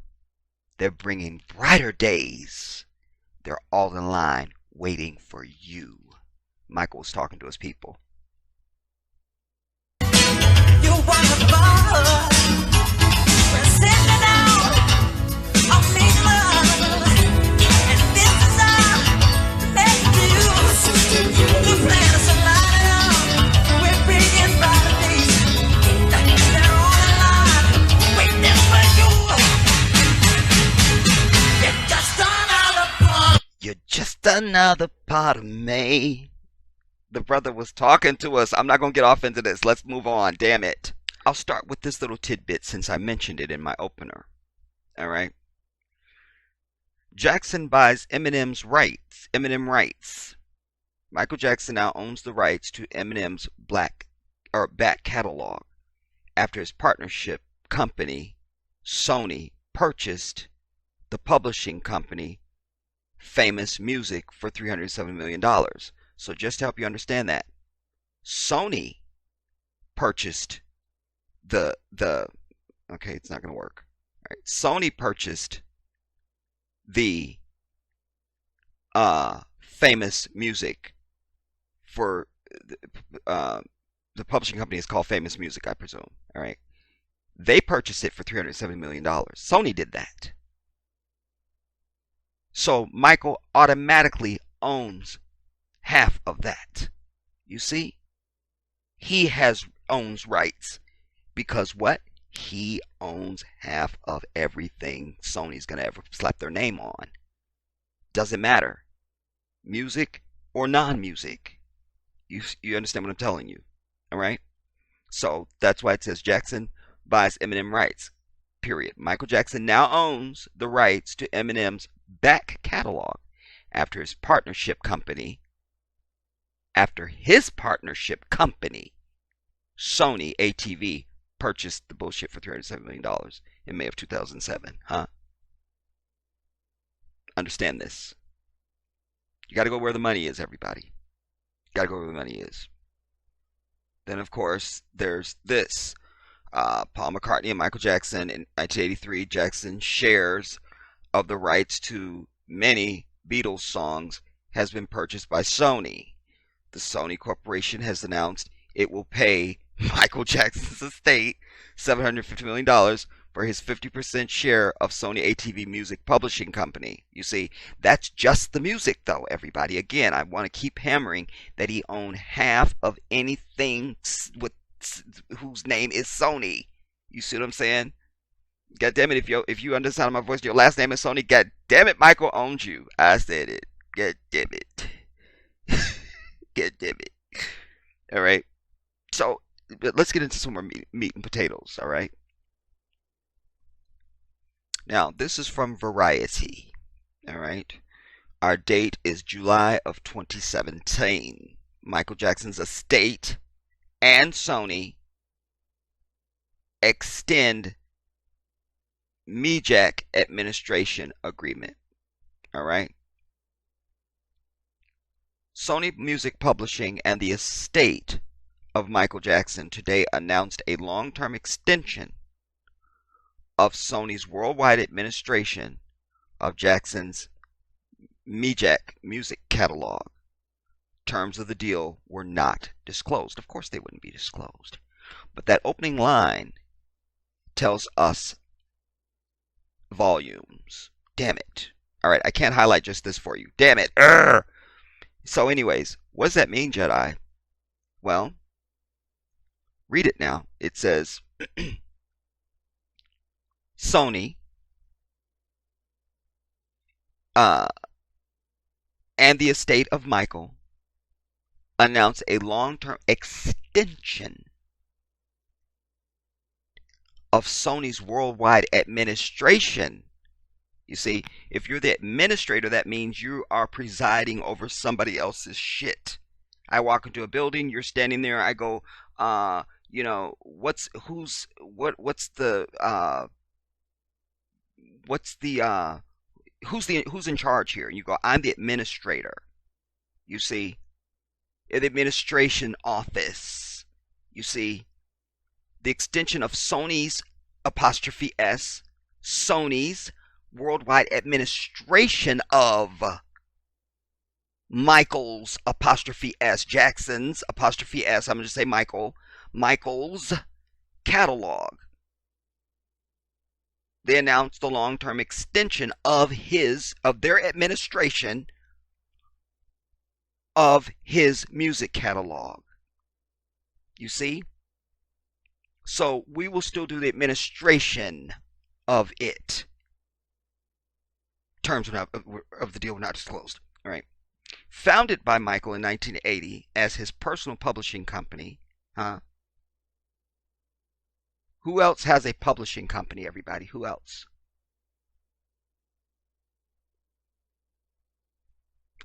Speaker 1: They're bringing brighter days. They're all in line waiting for you. Michael was talking to his people. You're one of us. We're sending out a major love. And this is our message to you. The planets are lining up. We're bringing brighter days. They're all in line waiting for you. You're just another part of me. The brother was talking to us. I'm not going to get off into this. Let's move on. Damn it. I'll start with this little tidbit since I mentioned it in my opener. All right. Jackson buys Eminem's rights. Eminem rights. Michael Jackson now owns the rights to Eminem's back catalog after his partnership company, Sony, purchased the publishing company Famous Music for $370 million. So just to help you understand that, Sony purchased the okay, it's not going to work. All right. Sony purchased the Famous Music for uh, the publishing company is called Famous Music, I presume. All right. They purchased it for $370 million. Sony did that. So Michael automatically owns half of that. You see? He owns rights because what? He owns half of everything Sony's going to ever slap their name on. Doesn't matter. Music or non-music. You understand what I'm telling you. All right? So that's why it says Jackson buys Eminem rights. Period. Michael Jackson now owns the rights to Eminem's back catalog after his partnership company, Sony ATV, purchased the bullshit for $307 million in May of 2007. Huh? Understand this. You got to go where the money is, everybody. You got to go where the money is. Then, of course, there's this. Paul McCartney and Michael Jackson in 1983. Jackson shares of the rights to many Beatles songs has been purchased by Sony. The Sony Corporation has announced it will pay Michael Jackson's estate $750 million for his 50% share of Sony ATV Music Publishing Company. You see, that's just the music, though, everybody. Again, I want to keep hammering that he owned half of anything with whose name is Sony. You see what I'm saying? God damn it, if you understand my voice, your last name is Sony. God damn it, Michael owns you. I said it. God damn it. God damn it. All right. So let's get into some more meat and potatoes. All right. Now this is from Variety. All right. Our date is July of 2017. Michael Jackson's estate and Sony extend MeJack administration agreement. All right. Sony Music Publishing and the estate of Michael Jackson today announced a long-term extension of Sony's worldwide administration of Jackson's MeJack music catalog. Terms of the deal were not disclosed. Of course they wouldn't be disclosed. But that opening line tells us volumes. Damn it. All right, I can't highlight just this for you. Damn it. Urgh. So anyways, what does that mean, Jedi? Well, read it now. It says, Sony and the estate of Michael announced a long-term extension of Sony's worldwide administration. You see, if you're the administrator, that means you are presiding over somebody else's shit. I walk into a building, you're standing there, I go, who's in charge here? And you go, I'm the administrator. You see, the administration office. You see, the extension of Sony's apostrophe S, Sony's worldwide administration of Michael's apostrophe S, Jackson's apostrophe S, I'm going to say Michael's catalog. They announced the long-term extension of their administration of his music catalog. You see? So we will still do the administration of it. Terms of the deal were not disclosed. All right. Founded by Michael in 1980 as his personal publishing company. Who else has a publishing company, everybody? Who else?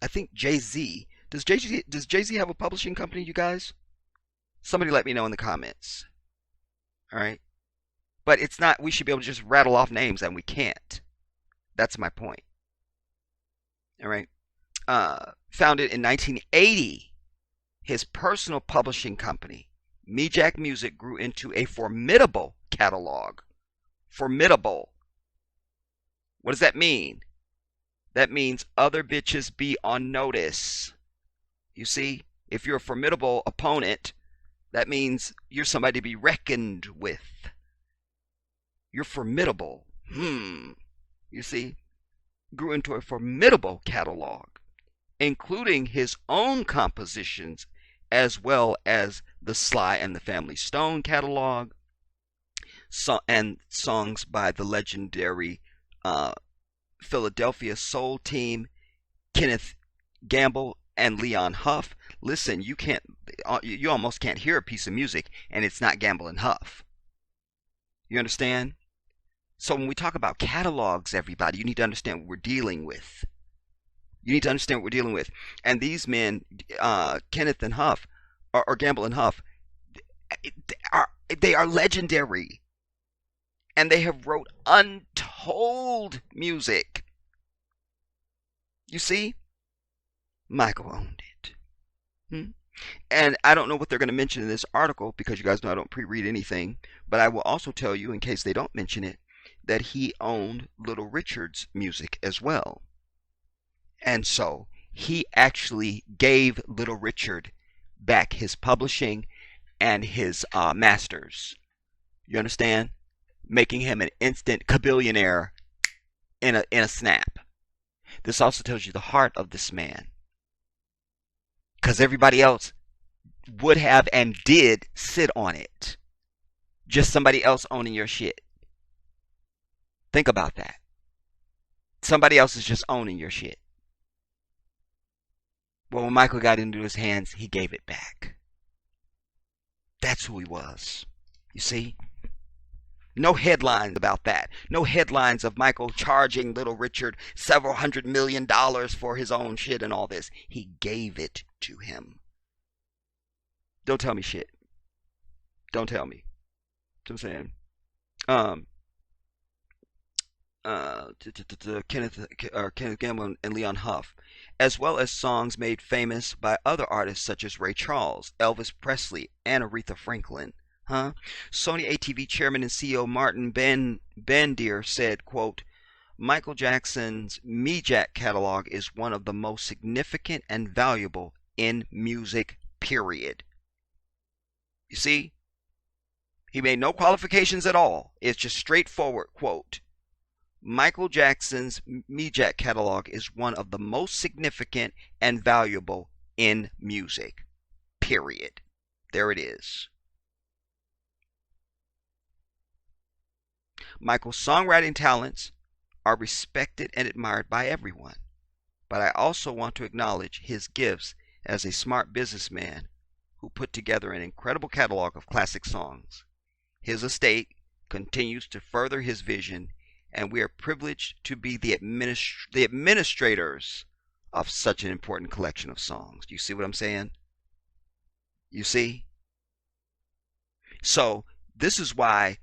Speaker 1: I think Jay-Z. Does Jay-Z have a publishing company, you guys? Somebody let me know in the comments. All right. But it's not, we should be able to just rattle off names, and we can't. That's my point. All right. Founded in 1980, his personal publishing company, Me Jack Music, grew into a formidable catalog. Formidable. What does that mean? That means other bitches be on notice. You see, if you're a formidable opponent, that means you're somebody to be reckoned with. You're formidable. You see, grew into a formidable catalog, including his own compositions, as well as the Sly and the Family Stone catalog, and songs by the legendary Philadelphia Soul Team, Kenneth Gamble and Leon Huff. Listen, you almost can't hear a piece of music and it's not Gamble and Huff. You understand? So when we talk about catalogs, everybody, you need to understand what we're dealing with. You need to understand what we're dealing with. And these men, Kenneth and Huff, or Gamble and Huff, they are legendary. And they have wrote untold music. You see? Michael owned it. And I don't know what they're going to mention in this article, because you guys know I don't pre-read anything. But I will also tell you, in case they don't mention it, that he owned Little Richard's music as well. And so he actually gave Little Richard back his publishing and his masters. You understand? Making him an instant kabillionaire in a snap. This also tells you the heart of this man. Because everybody else would have and did sit on it. Just somebody else owning your shit. Think about that. Somebody else is just owning your shit. Well, when Michael got into his hands, he gave it back. That's who he was. You see? No headlines about that. No headlines of Michael charging Little Richard several $100 million for his own shit and all this. He gave it to him. Don't tell me shit. Don't tell me. That's what I'm saying. Kenneth Gamble and Leon Huff, as well as songs made famous by other artists such as Ray Charles, Elvis Presley, and Aretha Franklin. Sony ATV chairman and CEO Martin Bandier said, quote, Michael Jackson's Me Jack catalog is one of the most significant and valuable in music, period. You see? He made no qualifications at all. It's just straightforward, quote, Michael Jackson's Me Jack catalog is one of the most significant and valuable in music, period. There it is. Michael's songwriting talents are respected and admired by everyone, but I also want to acknowledge his gifts as a smart businessman who put together an incredible catalog of classic songs. His estate continues to further his vision, and we are privileged to be the administrators of such an important collection of songs. Do you see what I'm saying? You see? So, this is why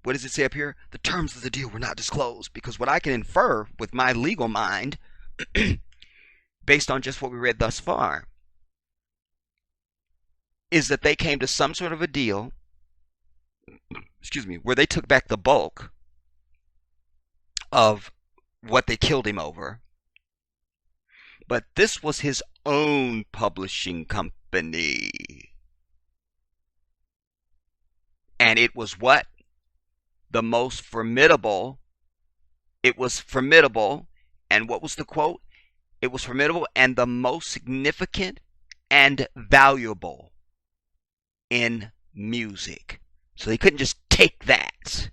Speaker 1: what does it say up here? The terms of the deal were not disclosed, because what I can infer with my legal mind, based on just what we read thus far, is that they came to some sort of a deal, where they took back the bulk of what they killed him over. But this was his own publishing company. And it was what? The most formidable. It was formidable. And what was the quote? It was formidable and the most significant and valuable in music. So they couldn't just take that.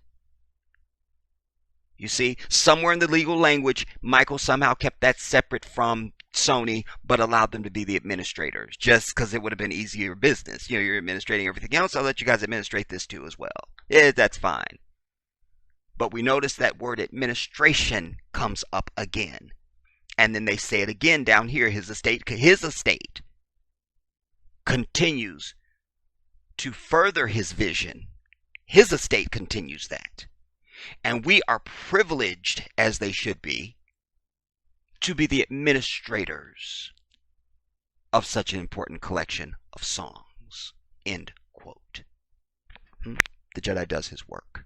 Speaker 1: You see, somewhere in the legal language, Michael somehow kept that separate from Sony, but allowed them to be the administrators, just because it would have been easier business. You know, you're administrating everything else, I'll let you guys administrate this too as well. Yeah, that's fine. But we notice that word administration comes up again. And then they say it again down here, his estate continues to further his vision. His estate continues that. And we are privileged, as they should be, to be the administrators of such an important collection of songs. End quote. The Jedi does his work.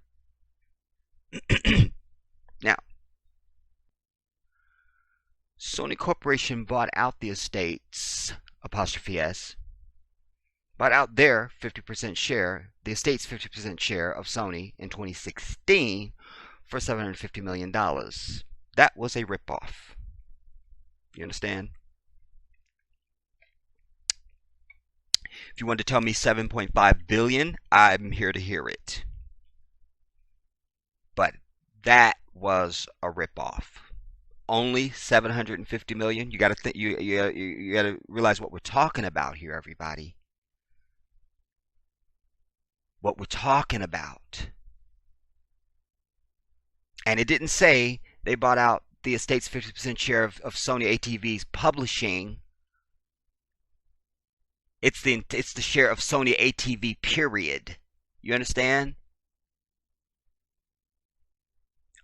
Speaker 1: Now, Sony Corporation bought out the estates, apostrophe S, bought out their 50% share, the estate's 50% share of Sony in 2016 for $750 million. That was a ripoff. You understand? If you want to tell me $7.5 billion, I'm here to hear it. But that was a ripoff. Only $750 million. You got to think. You got to realize what we're talking about here, everybody. What we're talking about. And it didn't say they bought out the estate's 50% share of Sony ATV's publishing. It's the share of Sony ATV, period. You understand?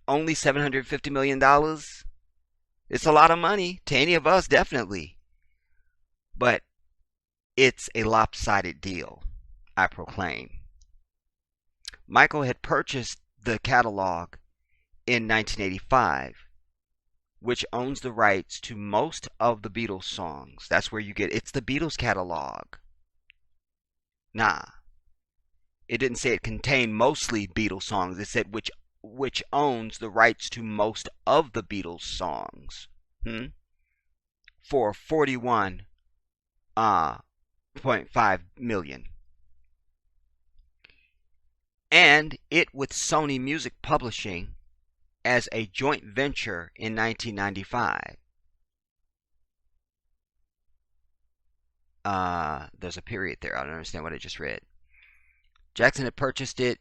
Speaker 1: Only $750 million? It's a lot of money to any of us, definitely. But it's a lopsided deal, I proclaim. Michael had purchased the catalog in 1985, which owns the rights to most of the Beatles songs. That's where you get, it's the Beatles catalog. Nah. It didn't say it contained mostly Beatles songs. It said which owns the rights to most of the Beatles songs. For $41.5 million. And it with Sony Music Publishing as a joint venture in 1995. There's a period there. I don't understand what I just read. Jackson had purchased it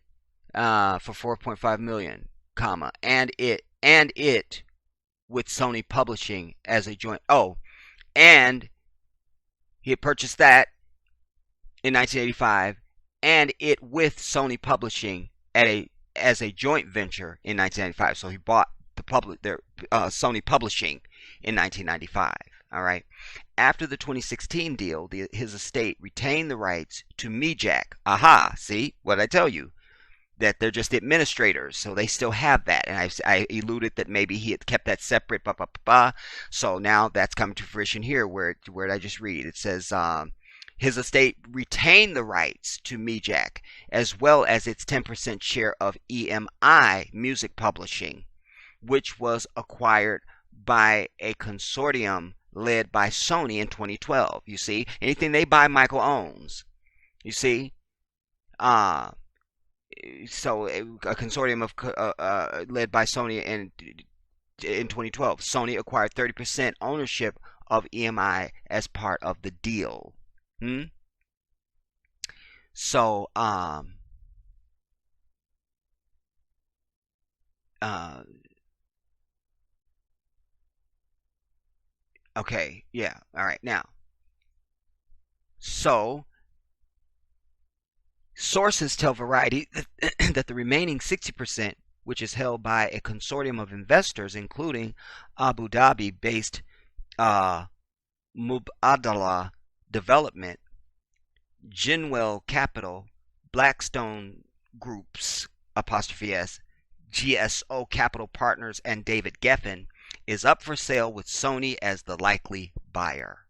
Speaker 1: for $4.5 million, comma, and it with Sony Publishing as a joint. Oh, and he had purchased that in 1985, and it with Sony Publishing as a joint venture in 1995. So he bought Sony Publishing in 1995. All right. After the 2016 deal, his estate retained the rights to Mijak. Aha! See what I tell you? That they're just administrators, so they still have that. And I alluded that maybe he had kept that separate. So now that's come to fruition here. Where did I just read? It says his estate retained the rights to Mijak as well as its 10% share of EMI Music Publishing, which was acquired by a consortium led by Sony in 2012. You see, anything they buy, Michael owns. You see, so a consortium of led by Sony in 2012. Sony acquired 30% ownership of EMI as part of the deal. So okay, yeah, all right. Now, so sources tell Variety that the remaining 60%, which is held by a consortium of investors, including Abu Dhabi-based Mubadala Development, Ginwell Capital, Blackstone Groups, apostrophe S, GSO Capital Partners, and David Geffen, is up for sale with Sony as the likely buyer.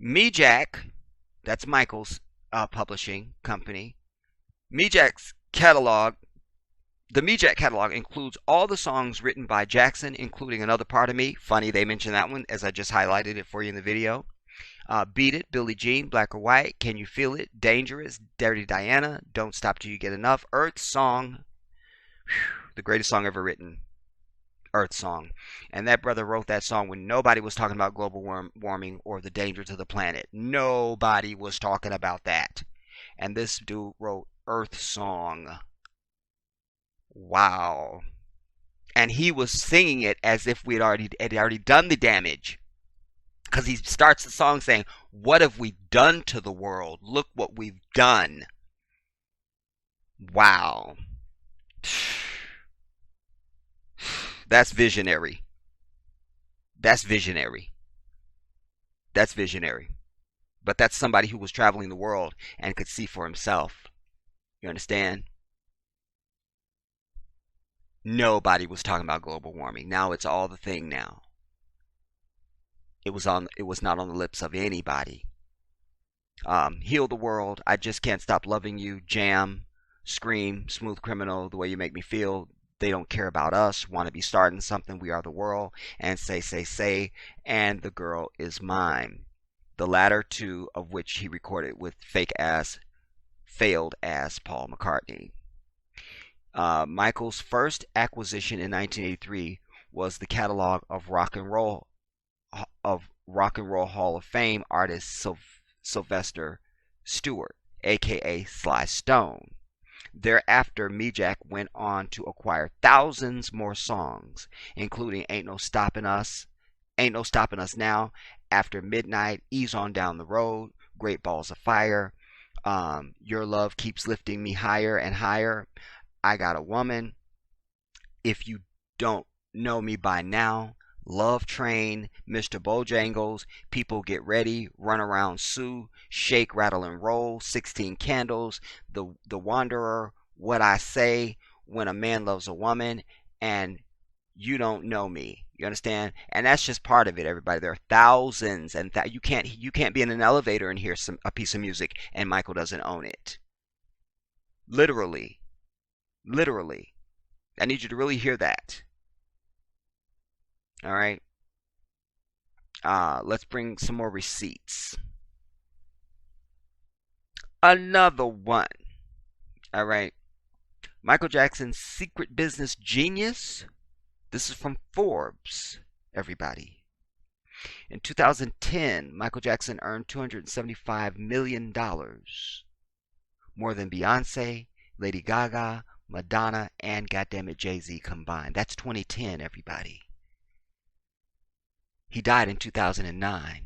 Speaker 1: Mijak, that's Michael's publishing company. Mijak's catalog, the Mijak catalog includes all the songs written by Jackson, including Another Part of Me. Funny they mentioned that one, as I just highlighted it for you in the video. Beat It, Billie Jean, Black or White, Can You Feel It, Dangerous, Dirty Diana, Don't Stop Till You Get Enough, Earth Song, the greatest song ever written, Earth Song. And that brother wrote that song when nobody was talking about global warming or the dangers of the planet. Nobody was talking about that. And this dude wrote Earth Song. Wow. And he was singing it as if we had already done the damage. Because he starts the song saying, what have we done to the world? Look what we've done. Wow. That's visionary. That's visionary. That's visionary. But that's somebody who was traveling the world and could see for himself. You understand? Nobody was talking about global warming. Now it's all the thing now. It was not on the lips of anybody. Heal the World, I Just Can't Stop Loving You, Jam, Scream, Smooth Criminal, The Way You Make Me Feel, They Don't Care About Us, Want to Be Starting Something, We Are the World, and Say, and The Girl Is Mine. The latter two of which he recorded with failed ass Paul McCartney. Michael's first acquisition in 1983 was the catalog of Rock and Roll Hall of Fame artist Sylvester Stewart, aka Sly Stone. Thereafter, Mijak went on to acquire thousands more songs, including Ain't No Stopping Us Now, After Midnight, Ease On Down the Road, Great Balls of Fire, Your Love Keeps Lifting Me Higher and Higher, I Got a Woman, If You Don't Know Me By Now, Love Train, Mr. Bojangles, People Get Ready, Run Around Sue, Shake, Rattle and Roll, 16 Candles, The Wanderer, What I Say, When a Man Loves a Woman, and You Don't Know Me. You understand? And that's just part of it, everybody. There are thousands, and you can't be in an elevator and hear a piece of music and Michael doesn't own it. Literally. Literally. I need you to really hear that. All right. Let's bring some more receipts. Another one. All right. Michael Jackson's secret business genius. This is from Forbes, everybody. In 2010, Michael Jackson earned $275 million. More than Beyonce, Lady Gaga, Madonna, and goddammit Jay-Z combined. That's 2010, everybody. He died in 2009.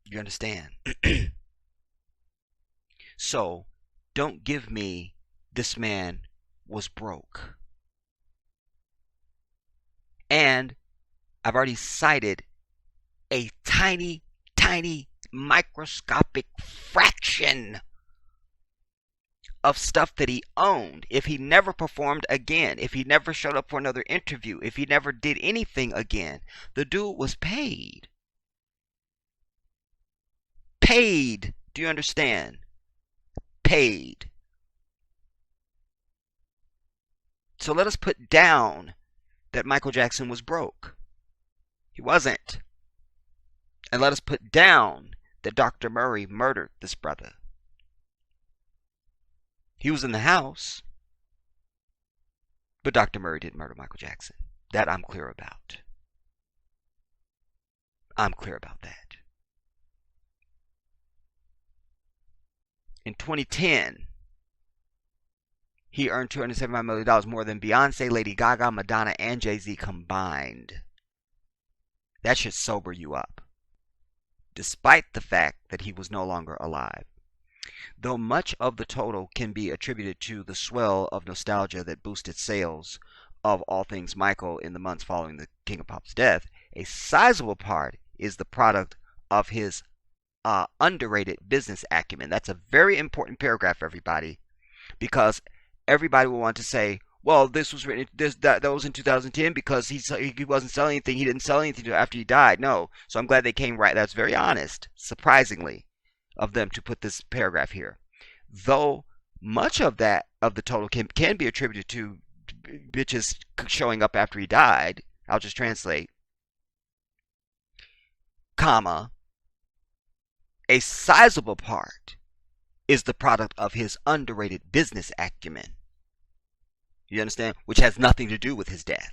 Speaker 1: You understand? So, don't give me this man was broke. And I've already cited a tiny, tiny, microscopic fraction of stuff that he owned. If he never performed again, if he never showed up for another interview, if he never did anything again, the dude was paid. Paid. Do you understand? Paid. So let us put down that Michael Jackson was broke. He wasn't. And let us put down that Dr. Murray murdered this brother. He was in the house, but Dr. Murray didn't murder Michael Jackson. That I'm clear about. I'm clear about that. In 2010, he earned $275 million, more than Beyonce, Lady Gaga, Madonna, and Jay-Z combined. That should sober you up, despite the fact that he was no longer alive. Though much of the total can be attributed to the swell of nostalgia that boosted sales of all things Michael in the months following the King of Pop's death, a sizable part is the product of his underrated business acumen. That's a very important paragraph, everybody, because everybody will want to say, well, this was written, that was in 2010 because he wasn't selling anything. He didn't sell anything after he died. No. So I'm glad they came right. That's very honest, surprisingly, of them to put this paragraph here. Though much of the total can be attributed to bitches showing up after he died. I'll just translate. Comma. A sizable part is the product of his underrated business acumen. You understand? Which has nothing to do with his death.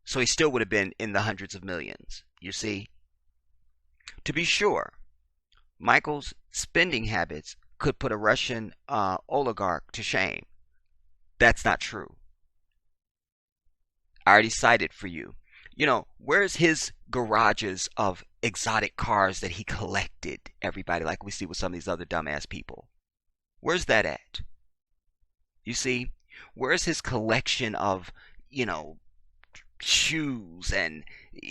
Speaker 1: So he still would have been in the hundreds of millions. You see? To be sure, Michael's spending habits could put a Russian oligarch to shame. That's not true. I already cited for you. You know, where's his garages of exotic cars that he collected, everybody, like we see with some of these other dumbass people? Where's that at? You see, Where's his collection of, you know, shoes and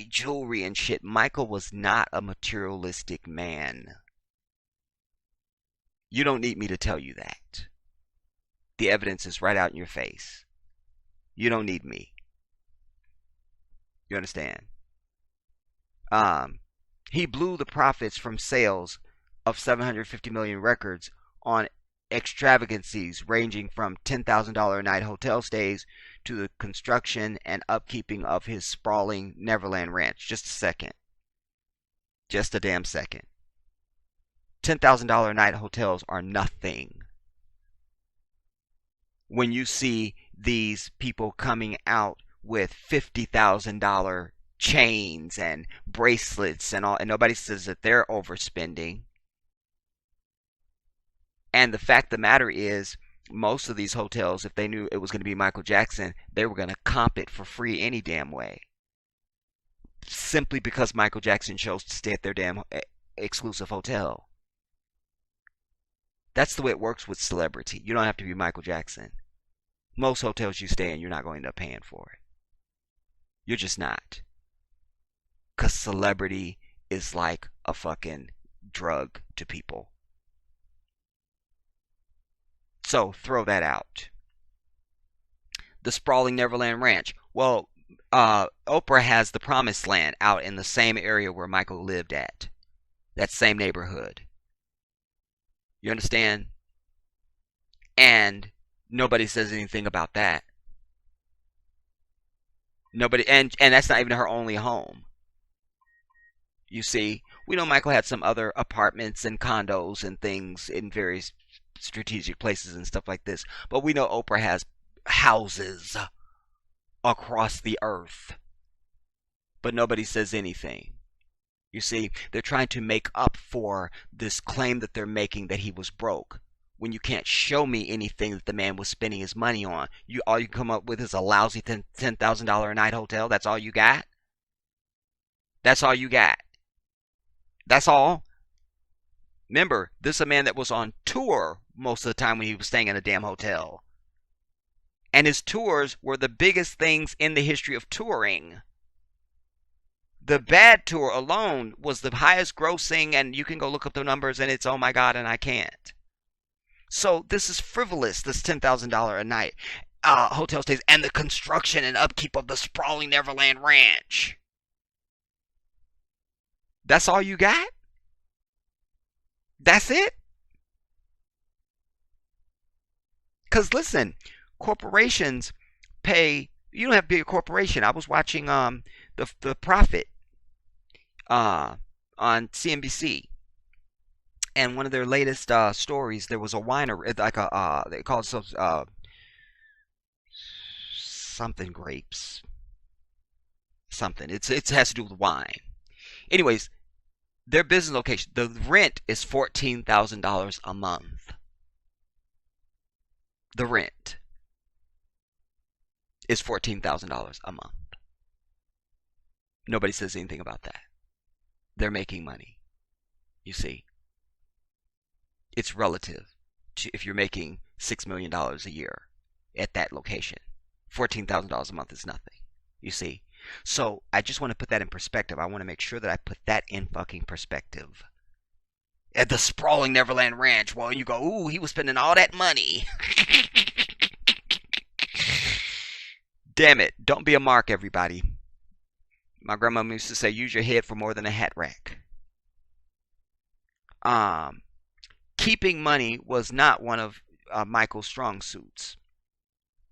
Speaker 1: jewelry and shit? Michael was not a materialistic man. You don't need me to tell you that. The evidence is right out in your face. You don't need me. You understand? Um, he blew the profits from sales of 750 million records on extravagancies ranging from $10,000 a night hotel stays to the construction and upkeeping of his sprawling Neverland Ranch. Just a second. Just a damn second. $10,000 a night hotels are nothing when you see these people coming out with $50,000 chains and bracelets and all, and nobody says that they're overspending. And the fact of the matter is, most of these hotels, if they knew it was going to be Michael Jackson, they were going to comp it for free any damn way. Simply because Michael Jackson chose to stay at their damn exclusive hotel. That's the way it works with celebrity. You don't have to be Michael Jackson. Most hotels you stay in, you're not going to end up paying for it. You're just not. Because celebrity is like a fucking drug to people. So throw that out. The sprawling Neverland Ranch. Well, Oprah has the Promised Land out in the same area where Michael lived at. That same neighborhood. You understand? And nobody says anything about that. Nobody, and that's not even her only home. You see, we know Michael had some other apartments and condos and things in various strategic places and stuff like this. But we know Oprah has houses across the earth. But nobody says anything. You see, they're trying to make up for this claim that they're making that he was broke. When you can't show me anything that the man was spending his money on. All you come up with is a lousy $10,000 a night hotel. That's all you got? That's all you got? That's all? Remember, this is a man that was on tour most of the time when he was staying in a damn hotel. And his tours were the biggest things in the history of touring. The Bad Tour alone was the highest grossing, and you can go look up the numbers, and it's, oh my God, and I can't. So this is frivolous, this $10,000 a night hotel stays, and the construction and upkeep of the sprawling Neverland Ranch. That's all you got? That's it? Because listen, corporations pay. You don't have to be a corporation. I was watching the Profit on CNBC, and one of their latest stories, there was a winery, like they call themselves something grapes, something. It has to do with wine. Anyways, their business location, the rent is $14,000 a month. The rent is $14,000 a month. Nobody says anything about that. They're making money. You see, it's relative to if you're making $6 million a year at that location. $14,000 a month is nothing. You see. So I just want to put that in perspective. I want to make sure that I put that in fucking perspective. At the sprawling Neverland Ranch, well, you go, ooh, he was spending all that money. Damn it. Don't be a mark, everybody. My grandma used to say, use your head for more than a hat rack. Keeping money was not one of Michael's strong suits.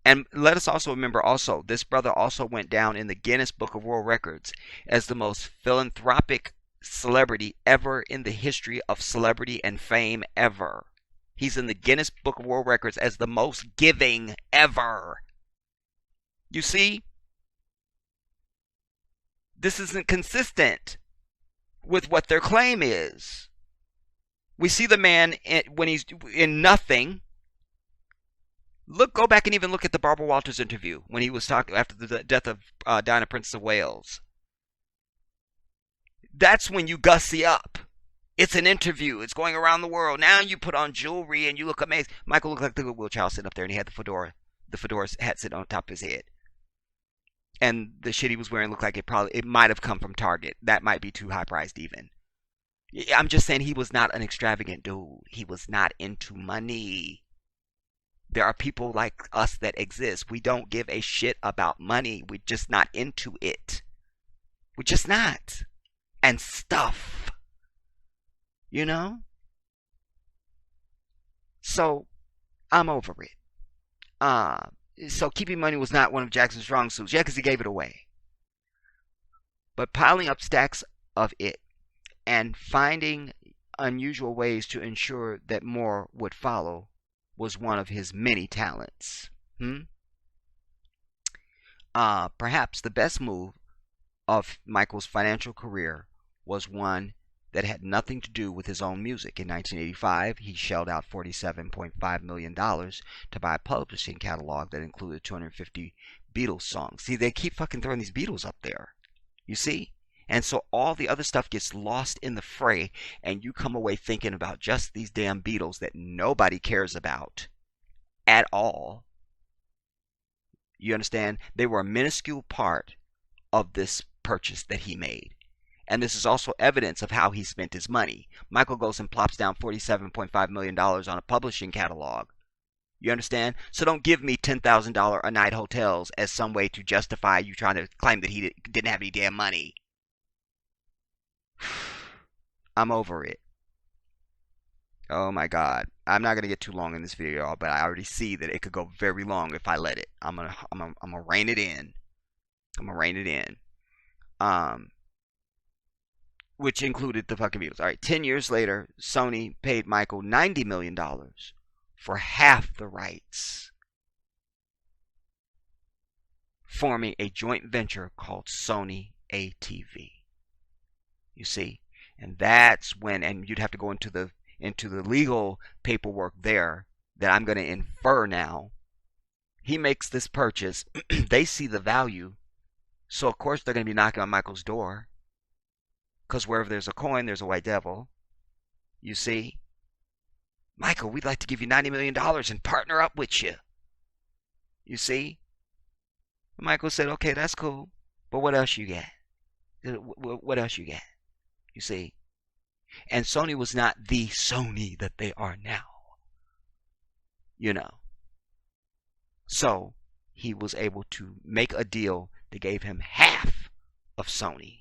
Speaker 1: And let us also remember also, this brother also went down in the Guinness Book of World Records as the most philanthropic celebrity ever in the history of celebrity and fame ever. He's in the Guinness Book of World Records as the most giving ever. You see? This isn't consistent with what their claim is. We see the man when he's in nothing. Go back and even look at the Barbara Walters interview when he was talking after the death of Diana, Princess of Wales. That's when you gussy up. It's an interview. It's going around the world. Now you put on jewelry and you look amazing. Michael looked like the Goodwill Child sitting up there, and he had the fedora, the fedora hat sitting on top of his head. And the shit he was wearing looked like it might have come from Target. That might be too high priced even. I'm just saying he was not an extravagant dude. He was not into money. There are people like us that exist. We don't give a shit about money. We're just not into it. We're just not. And stuff. You know? So, I'm over it. So keeping money was not one of Jackson's strong suits. Yeah, because he gave it away. But piling up stacks of it and finding unusual ways to ensure that more would follow was one of his many talents. Perhaps the best move of Michael's financial career was one that had nothing to do with his own music. In 1985, he shelled out $47.5 million to buy a publishing catalog that included 250 Beatles songs. See, they keep fucking throwing these Beatles up there. You see? And so all the other stuff gets lost in the fray, and you come away thinking about just these damn Beatles that nobody cares about at all. You understand? They were a minuscule part of this purchase that he made. And this is also evidence of how he spent his money. Michael goes and plops down $47.5 million on a publishing catalog. You understand? So don't give me $10,000 a night hotels as some way to justify you trying to claim that he didn't have any damn money. I'm over it. Oh my God. I'm not going to get too long in this video, y'all, but I already see that it could go very long if I let it. I'm gonna rein it in. I'm gonna rein it in. Which included the fucking Beatles. All right, 10 years later, Sony paid Michael $90 million for half the rights, forming a joint venture called Sony ATV. You see? And that's when, and you'd have to go into the legal paperwork there that I'm going to infer now. He makes this purchase. They see the value. So, of course, they're going to be knocking on Michael's door. Because wherever there's a coin, there's a white devil. You see? Michael, we'd like to give you $90 million and partner up with you. You see? Michael said, okay, that's cool. But what else you got? What else you got? You see? And Sony was not the Sony that they are now. You know. So, he was able to make a deal that gave him half of Sony.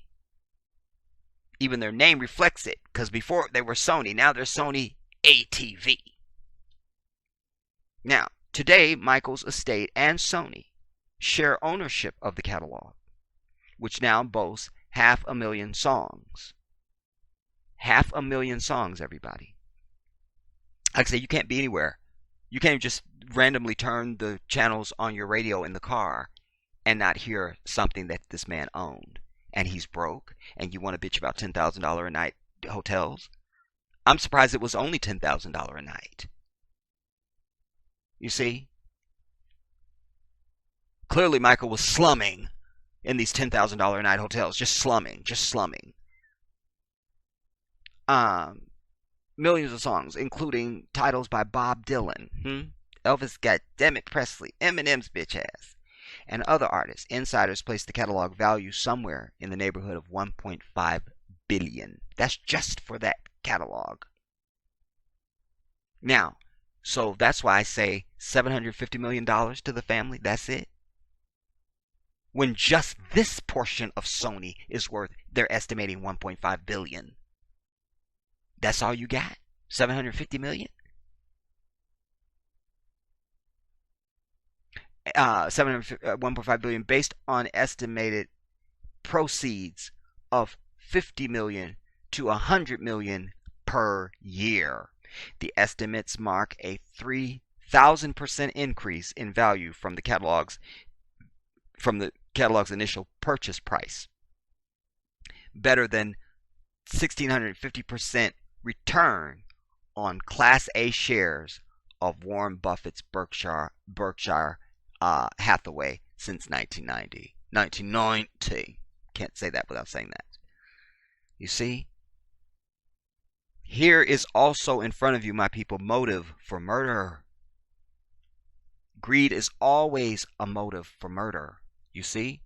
Speaker 1: Even their name reflects it, because before they were Sony, now they're Sony ATV. Now, today, Michael's estate and Sony share ownership of the catalog, which now boasts 500,000 songs. 500,000 songs, everybody. Like I say, you can't be anywhere. You can't just randomly turn the channels on your radio in the car and not hear something that this man owned. And he's broke, and you want to bitch about $10,000 a night hotels? I'm surprised it was only $10,000 a night. You see? Clearly Michael was slumming in these $10,000 a night hotels. Just slumming. Millions of songs, including titles by Bob Dylan, Elvis Goddammit Presley, Eminem's bitch ass, and other artists. Insiders place the catalog value somewhere in the neighborhood of $1.5 billion. That's just for that catalog. Now, so that's why I say $750 million to the family. That's it. When just this portion of Sony is worth, they're estimating $1.5 billion. That's all you got? $750 million? $1.5 billion based on estimated proceeds of $50 million to $100 million per year. The estimates mark a 3,000% increase in value from the catalog's initial purchase price. Better than 1,650% return on Class A shares of Warren Buffett's Berkshire Hathaway since 1990. 1990. Can't say that without saying that. You see? Here is also in front of you, my people, motive for murder. Greed is always a motive for murder, you see?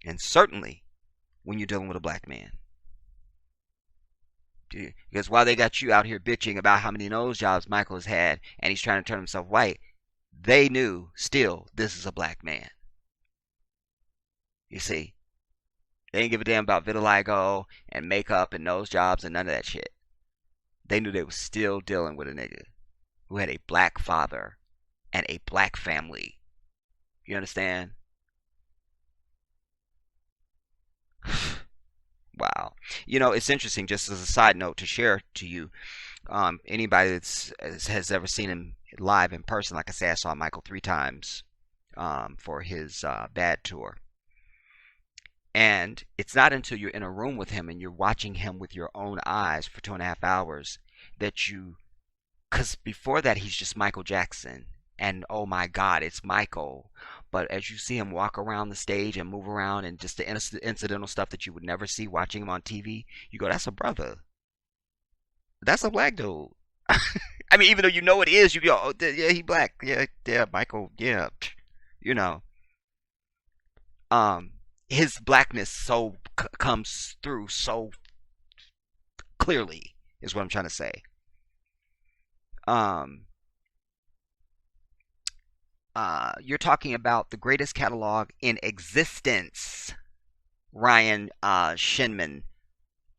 Speaker 1: And certainly when you're dealing with a black man. Because while they got you out here bitching about how many nose jobs Michael has had and he's trying to turn himself white, they knew still this is a black man. You see? They didn't give a damn about vitiligo and makeup and nose jobs and none of that shit. They knew they was still dealing with a nigga who had a black father and a black family. You understand? Wow. You know, it's interesting, just as a side note to share to you, anybody has ever seen him live in person, like I say, I saw Michael 3 times for his Bad tour. And it's not until you're in a room with him and you're watching him with your own eyes for 2.5 hours that you, because before that he's just Michael Jackson. And oh my God, it's Michael. But as you see him walk around the stage and move around and just the incidental stuff that you would never see watching him on TV, you go, that's a brother. That's a black dude. I mean, even though you know it is, you go, oh, yeah, he black. Yeah, Michael, yeah. You know. His blackness comes through so clearly, is what I'm trying to say. You're talking about the greatest catalog in existence. Ryan Shinman,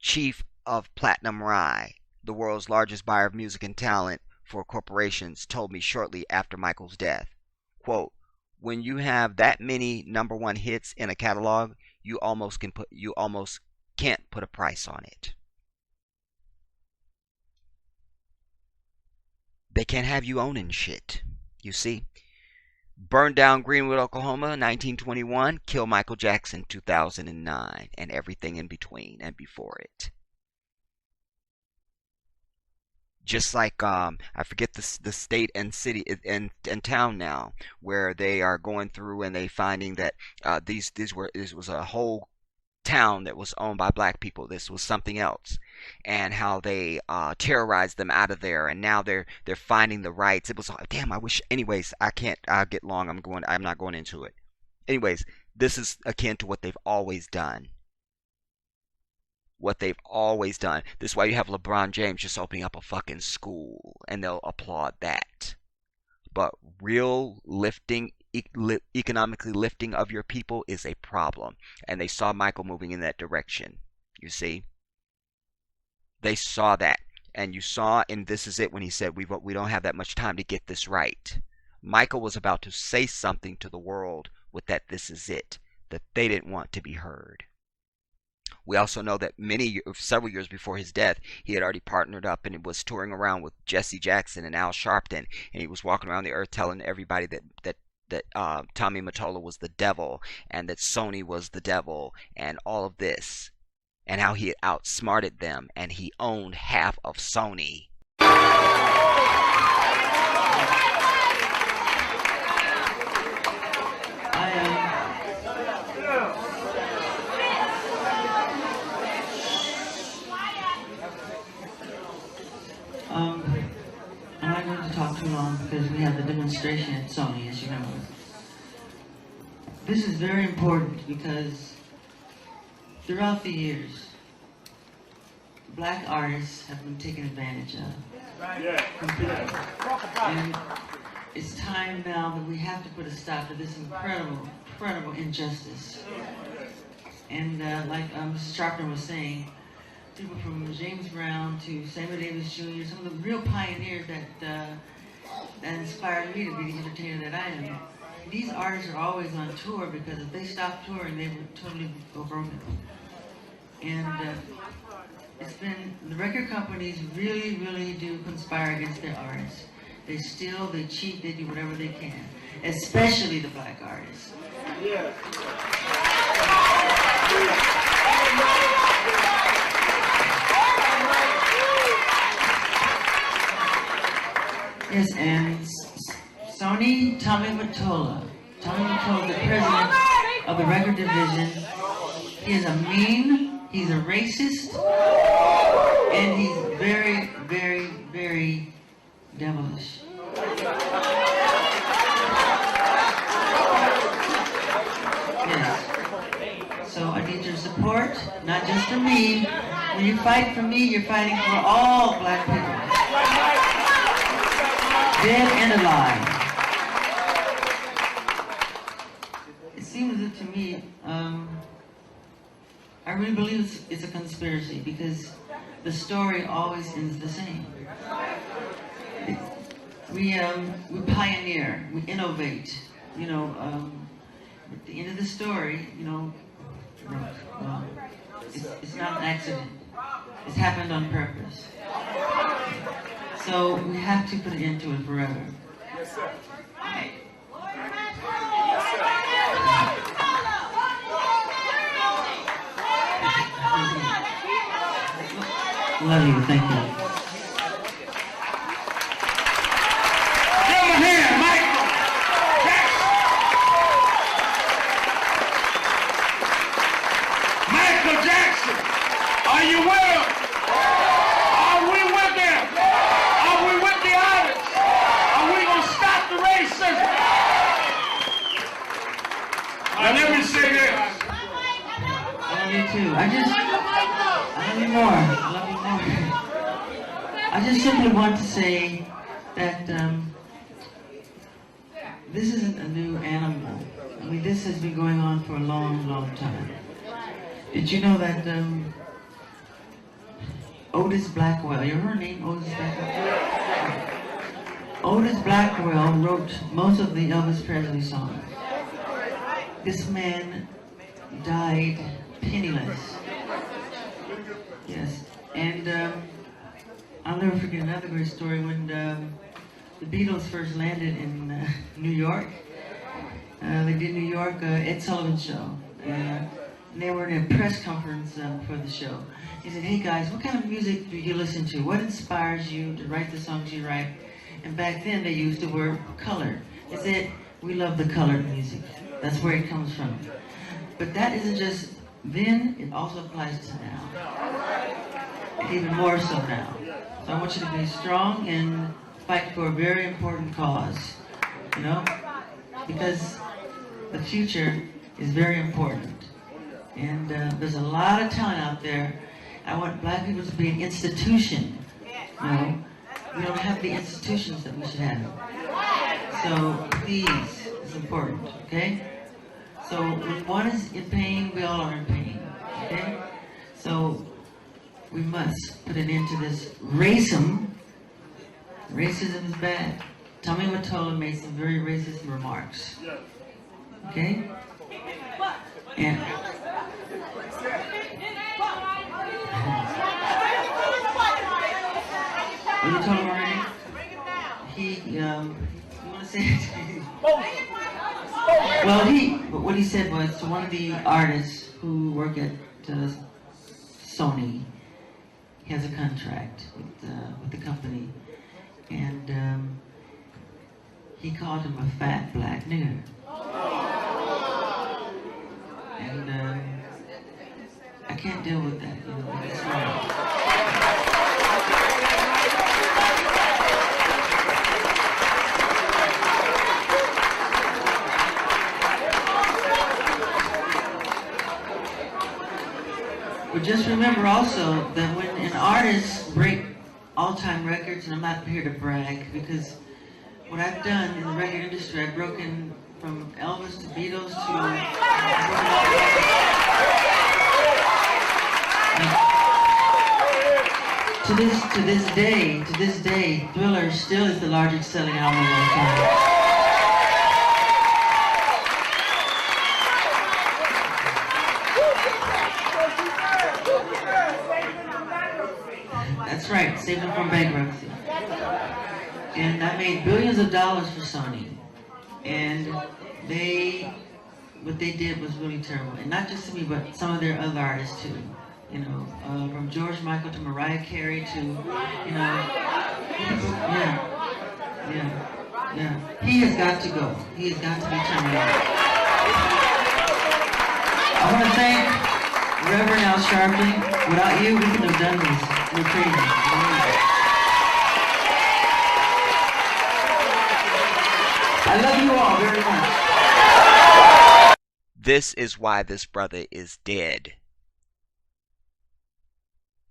Speaker 1: chief of Platinum Rye, the world's largest buyer of music and talent for corporations, told me shortly after Michael's death. Quote, when you have that many #1 hits in a catalog, you almost can't put a price on it. They can't have you owning shit. You see? Burn Down Greenwood, Oklahoma, 1921. Kill Michael Jackson, 2009, and everything in between and before it. Just like I forget the state and city and town now where they are going through and they finding that this was a whole town that was owned by black people. This was something else, and how they terrorized them out of there, and now they're finding the rights. It was damn. I wish. Anyways, I can't. I'll get long. I'm not going into it. Anyways, this is akin to what they've always done. What they've always done. This is why you have LeBron James just opening up a fucking school, and they'll applaud that. But real lifting, economically lifting of your people is a problem. And they saw Michael moving in that direction. You see? They saw that. And you saw, and this is it when he said, we don't have that much time to get this right. Michael was about to say something to the world with that this is it, that they didn't want to be heard. We also know that several years before his death, he had already partnered up and was touring around with Jesse Jackson and Al Sharpton, and he was walking around the earth telling everybody that Tommy Mottola was the devil and that Sony was the devil and all of this, and how he had outsmarted them and he owned half of Sony.
Speaker 2: I'm not going to talk too long because we have the demonstration at Sony, as you know. This is very important because throughout the years, black artists have been taken advantage of. And it's time now that we have to put a stop to this incredible injustice. And like Mrs. Sharpton was saying, people from James Brown to Sammy Davis Jr., some of the real pioneers that inspired me to be the entertainer that I am. These artists are always on tour because if they stopped touring, they would totally go broken. And it's been, the record companies really do conspire against their artists. They steal, they cheat, they do whatever they can, especially the black artists. Yeah. Yes, and Sony, Tommy Mottola, the president of the record division. He is a mean, he's a racist, And he's very, very, very devilish. Yes. So I need your support, not just for me. When you fight for me, you're fighting for all black people. Dead and alive. It seems to me, I really believe it's a conspiracy because the story always ends the same. We pioneer, we innovate, you know, at the end of the story, you know, it's not an accident. It's happened on purpose. So we have to put an end to it forever.
Speaker 3: Yes, sir.
Speaker 2: Love you, thank you.
Speaker 3: Give him a hand, Michael Jackson. Michael Jackson, are you with him? Are we with him? Are we with the artists? Are we going to stop the racism? Now let me say this.
Speaker 2: I love you too. I love you more. I love you more. I just simply want to say that this isn't a new animal. I mean, this has been going on for a long, long time. Did you know that Otis Blackwell, you heard her name, Otis Blackwell? Otis Blackwell wrote most of the Elvis Presley songs. This man died penniless. Yes, and I'll never forget another great story when the Beatles first landed in New York. They did New York Ed Sullivan show, and they were in a press conference for the show. He said, "Hey guys, what kind of music do you listen to? What inspires you to write the songs you write?" And back then they used the word color. They said, "We love the colored music. That's where it comes from." But that isn't just then, it also applies to now. And even more so now. So I want you to be strong and fight for a very important cause, you know? Because the future is very important. And there's a lot of talent out there. I want black people to be an institution, you know? We don't have the institutions that we should have. So please, it's important, okay? So when one is in pain, we all are in pain, okay? So we must put an end to this racism. Racism is bad. Tommy Mottola made some very racist remarks, okay? And what you told him already? You want to say it? Well, what he said was to one of the artists who work at Sony. He has a contract with the company, and he called him a fat black nigger. And I can't deal with that. You know, it's wrong. But just remember also that when an artist break all-time records, and I'm not here to brag, because what I've done in the record industry, I've broken from Elvis to Beatles to this day, Thriller still is the largest selling album of all time. That's right, saved them from bankruptcy. And I made billions of dollars for Sony. And what they did was really terrible. And not just to me, but some of their other artists too. You know, from George Michael to Mariah Carey to, you know, yeah. He has got to go. He has got to be terminated. I want to thank Reverend Al Sharpton, without you, we couldn't have done this. You're crazy. I love you all very much.
Speaker 1: This is why this brother is dead.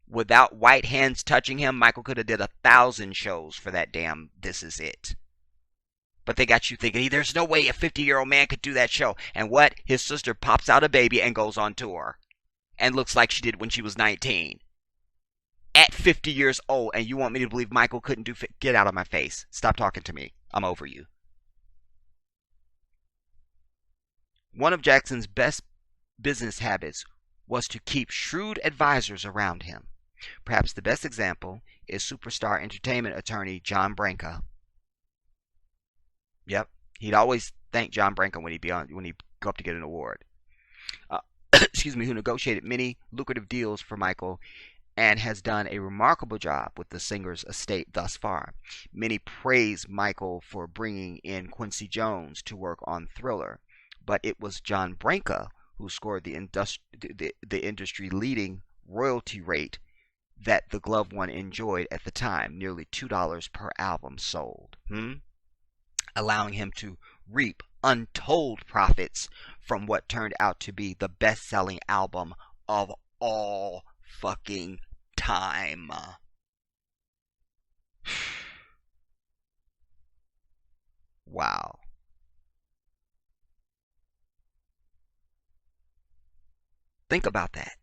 Speaker 1: Without white hands touching him, Michael could have did 1,000 shows for that damn This Is It. But they got you thinking, there's no way a 50-year-old man could do that show. And what? His sister pops out a baby and goes on tour. And looks like she did when she was 19. At 50 years old, and you want me to believe Michael couldn't do... Get out of my face. Stop talking to me. I'm over you. One of Jackson's best business habits was to keep shrewd advisors around him. Perhaps the best example is superstar entertainment attorney John Branca. Yep, he'd always thank John Branca when he'd go up to get an award. Excuse me, who negotiated many lucrative deals for Michael and has done a remarkable job with the singer's estate thus far. Many praise Michael for bringing in Quincy Jones to work on Thriller, but it was John Branca who scored the industry-leading royalty rate that the gloved one enjoyed at the time, nearly $2 per album sold, allowing him to reap untold profits from what turned out to be the best-selling album of all fucking time. Wow. Think about that.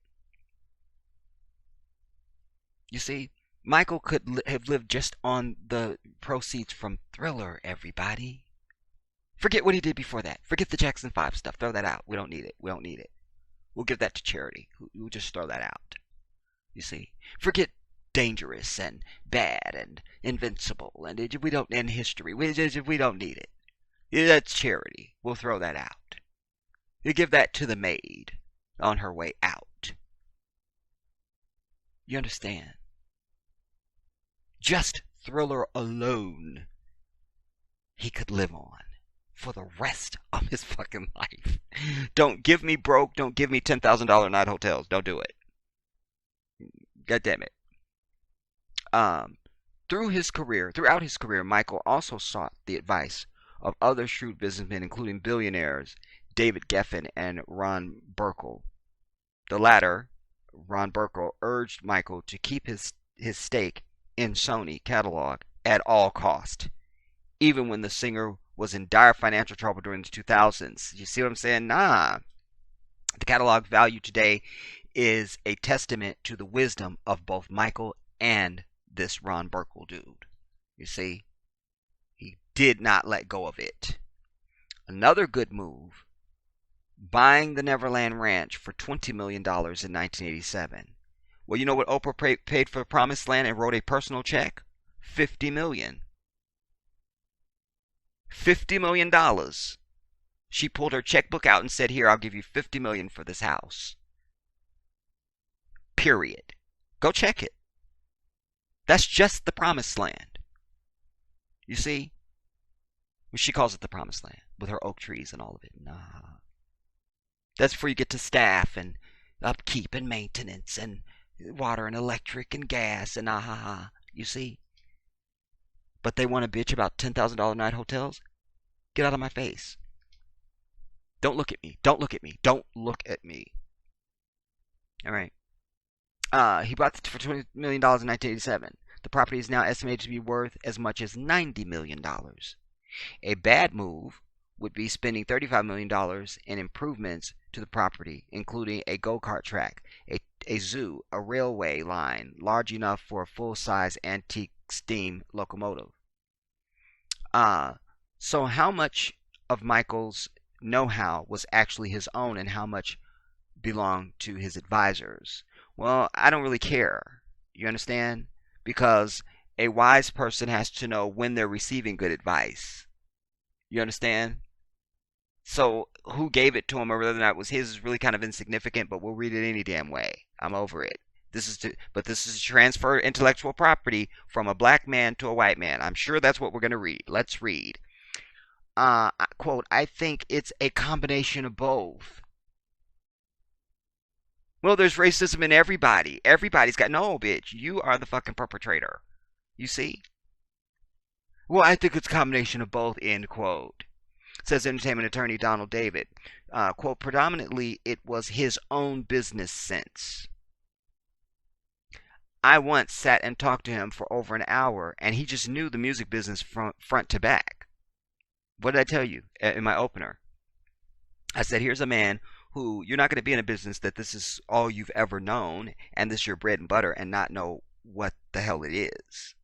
Speaker 1: You see, Michael could have lived just on the proceeds from Thriller, everybody. Forget what he did before that. Forget the Jackson 5 stuff. Throw that out. We don't need it. We don't need it. We'll give that to charity. We'll just throw that out. You see, forget Dangerous and Bad and Invincible and History. We don't need it. That's charity. We'll throw that out. You give that to the maid on her way out. You understand? Just Thriller alone, he could live on for the rest of his fucking life. Don't give me broke. Don't give me $10,000 night hotels. Don't do it. God damn it. Throughout his career, Michael also sought the advice of other shrewd businessmen, including billionaires David Geffen and Ron Burkle. The latter, Ron Burkle, urged Michael to keep his stake in Sony Catalog at all cost, even when the singer was in dire financial trouble during the 2000s. You see what I'm saying? Nah. The catalog value today is a testament to the wisdom of both Michael and this Ron Burkle dude. You see? He did not let go of it. Another good move, buying the Neverland Ranch for $20 million in 1987. Well, you know what Oprah paid for Promised Land and wrote a personal check? $50 million. $50 million. She pulled her checkbook out and said, here, I'll give you $50 million for this house. Period. Go check it. That's just the Promised Land. You see? She calls it the Promised Land, with her oak trees and all of it. Nah. That's before you get to staff and upkeep and maintenance and water and electric and gas and you see? But they want to bitch about $10,000 night hotels? Get out of my face. Don't look at me. Don't look at me. Don't look at me. All right. He bought it for $20 million in 1987. The property is now estimated to be worth as much as $90 million. A bad move would be spending $35 million in improvements to the property, including a go-kart track, a zoo, a railway line large enough for a full-size antique steam locomotive. So how much of Michael's know-how was actually his own and how much belonged to his advisors? Well, I don't really care. You understand? Because a wise person has to know when they're receiving good advice. You understand? So who gave it to him or whether or not it was his is really kind of insignificant, but we'll read it any damn way. I'm over it. This is to transfer intellectual property from a black man to a white man. I'm sure that's what we're going to read. Let's read. Quote, I think it's a combination of both. Well, there's racism in everybody. Everybody's got no, bitch. You are the fucking perpetrator. You see? Well, I think it's a combination of both. End quote. Says entertainment attorney Donald David. Quote, predominantly it was his own business sense. I once sat and talked to him for over an hour, and he just knew the music business front to back. What did I tell you in my opener? I said, here's a man who you're not going to be in a business that this is all you've ever known, and this is your bread and butter, and not know what the hell it is.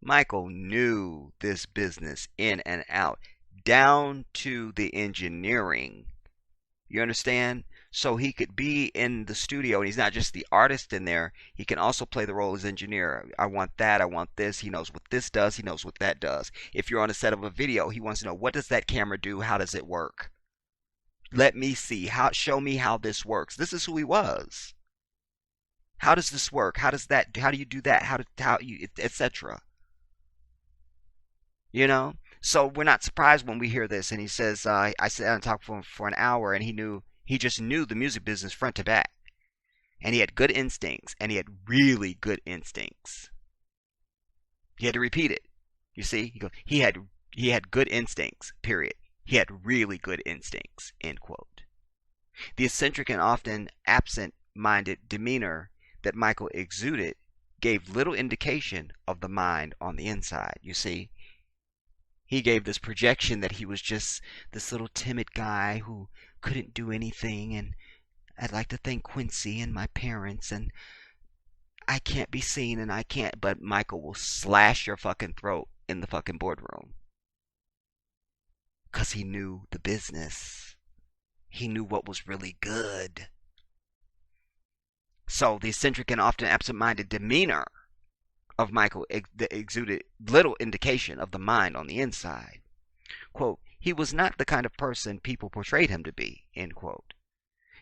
Speaker 1: Michael knew this business in and out, down to the engineering. You understand? So he could be in the studio, and he's not just the artist in there. He can also play the role as engineer. I want that. I want this. He knows what this does. He knows what that does. If you're on a set of a video, he wants to know, what does that camera do? How does it work? Let me see. Show me how this works. This is who he was. How does this work? How do you do that? Etc. You know? So we're not surprised when we hear this. And he says, I sat down and talked for an hour, and he just knew the music business front to back. And he had good instincts, and he had really good instincts. He had to repeat it. You see? He had good instincts, period. He had really good instincts, end quote. The eccentric and often absent-minded demeanor that Michael exuded gave little indication of the mind on the inside, you see. He gave this projection that he was just this little timid guy who couldn't do anything, and I'd like to thank Quincy and my parents, and I can't be seen, and I can't, but Michael will slash your fucking throat in the fucking boardroom. Because he knew the business. He knew what was really good. So the eccentric and often absent-minded demeanor of Michael exuded little indication of the mind on the inside. Quote, he was not the kind of person people portrayed him to be, end quote.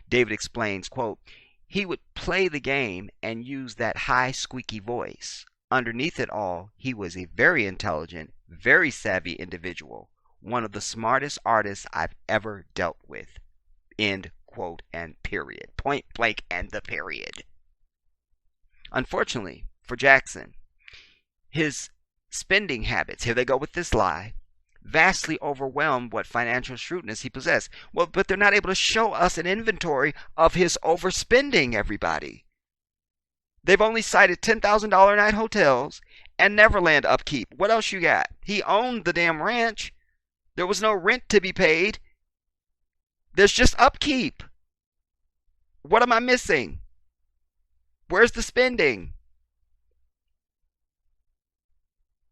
Speaker 1: David explains, quote, he would play the game and use that high squeaky voice. Underneath it all, he was a very intelligent, very savvy individual, one of the smartest artists I've ever dealt with, end quote, and period. Point blank and the period. Unfortunately for Jackson, his spending habits, here they go with this lie, vastly overwhelmed what financial shrewdness he possessed. Well, but they're not able to show us an inventory of his overspending, everybody. They've only cited $10,000 a night hotels and Neverland upkeep. What else you got? He owned the damn ranch. There was no rent to be paid. There's just upkeep. What am I missing? Where's the spending?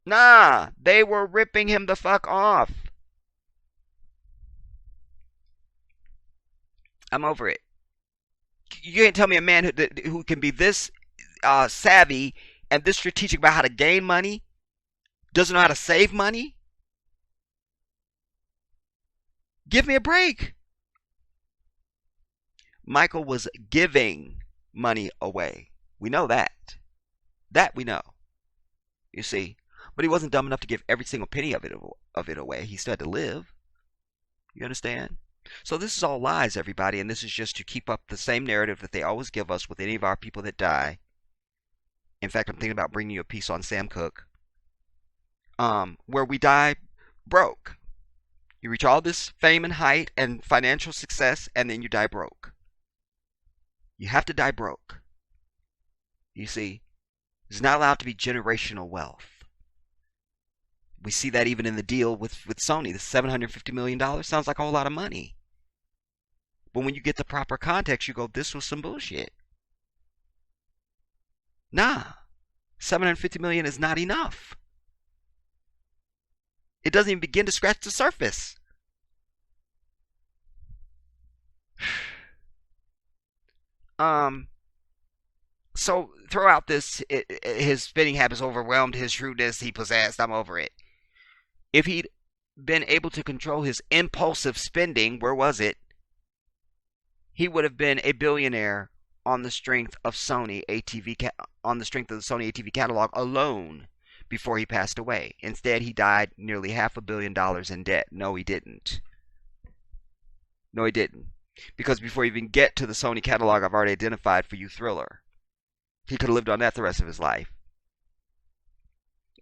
Speaker 1: Nah, they were ripping him the fuck off. I'm over it. You can't tell me a man who can be this savvy and this strategic about how to gain money doesn't know how to save money. Give me a break. Michael was giving money away. We know that. That we know. You see. But he wasn't dumb enough to give every single penny of it away. He still had to live. You understand? So this is all lies, everybody, and this is just to keep up the same narrative that they always give us with any of our people that die. In fact, I'm thinking about bringing you a piece on Sam Cooke, where we die broke. You reach all this fame and height and financial success, and then you die broke. You have to die broke. You see, there's not allowed to be generational wealth. We see that even in the deal with Sony. The $750 million sounds like a whole lot of money. But when you get the proper context, you go, this was some bullshit. Nah, $750 million is not enough. It doesn't even begin to scratch the surface. So throughout this, his spending habits overwhelmed his shrewdness. He possessed. I'm over it. If he'd been able to control his impulsive spending, where was it? He would have been a billionaire on the strength of Sony on the strength of the Sony ATV catalog alone before he passed away. Instead, he died nearly $500 million in debt. No, he didn't. No, he didn't. Because before you even get to the Sony catalog, I've already identified for you Thriller. He could have lived on that the rest of his life.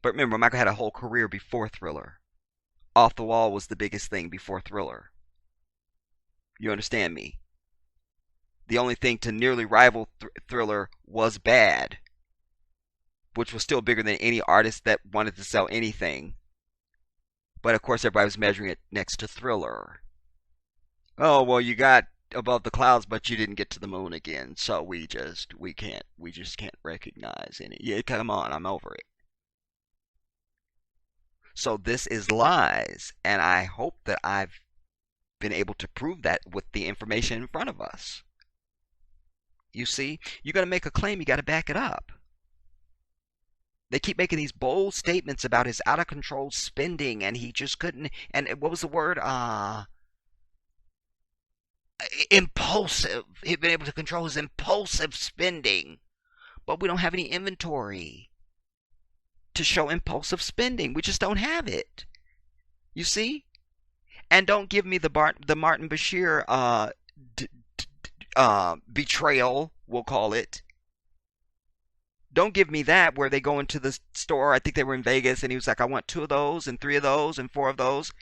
Speaker 1: But remember, Michael had a whole career before Thriller. Off the Wall was the biggest thing before Thriller. You understand me? The only thing to nearly rival Thriller was Bad, which was still bigger than any artist that wanted to sell anything. But of course, everybody was measuring it next to Thriller. Oh, well, you got Above the Clouds, but you didn't get to the moon again, so we just can't recognize any. Yeah, come on, I'm over it. So this is lies, and I hope that I've been able to prove that with the information in front of us. You see, you're going to make a claim, you got to back it up. They keep making these bold statements about his out of control spending, and he just couldn't. And what was the word? Impulsive. He'd been able to control his impulsive spending, but we don't have any inventory to show impulsive spending. We just don't have it. You see? And don't give me the Martin Bashir betrayal, we'll call it. Don't give me that where they go into the store. I think they were in Vegas, and he was like, I want 2 of those and 3 of those and 4 of those.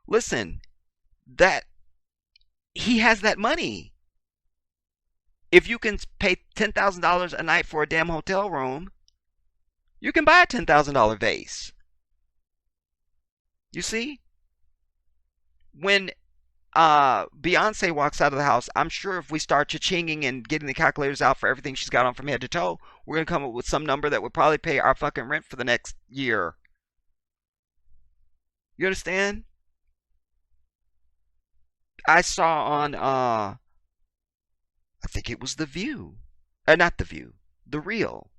Speaker 1: Listen, that he has that money. If you can pay $10,000 a night for a damn hotel room, you can buy a $10,000 vase. You see? When Beyonce walks out of the house, I'm sure if we start cha-chinging and getting the calculators out for everything she's got on from head to toe, we're going to come up with some number that would probably pay our fucking rent for the next year. You understand? I saw on, I think it was The View. Not The View. The Real.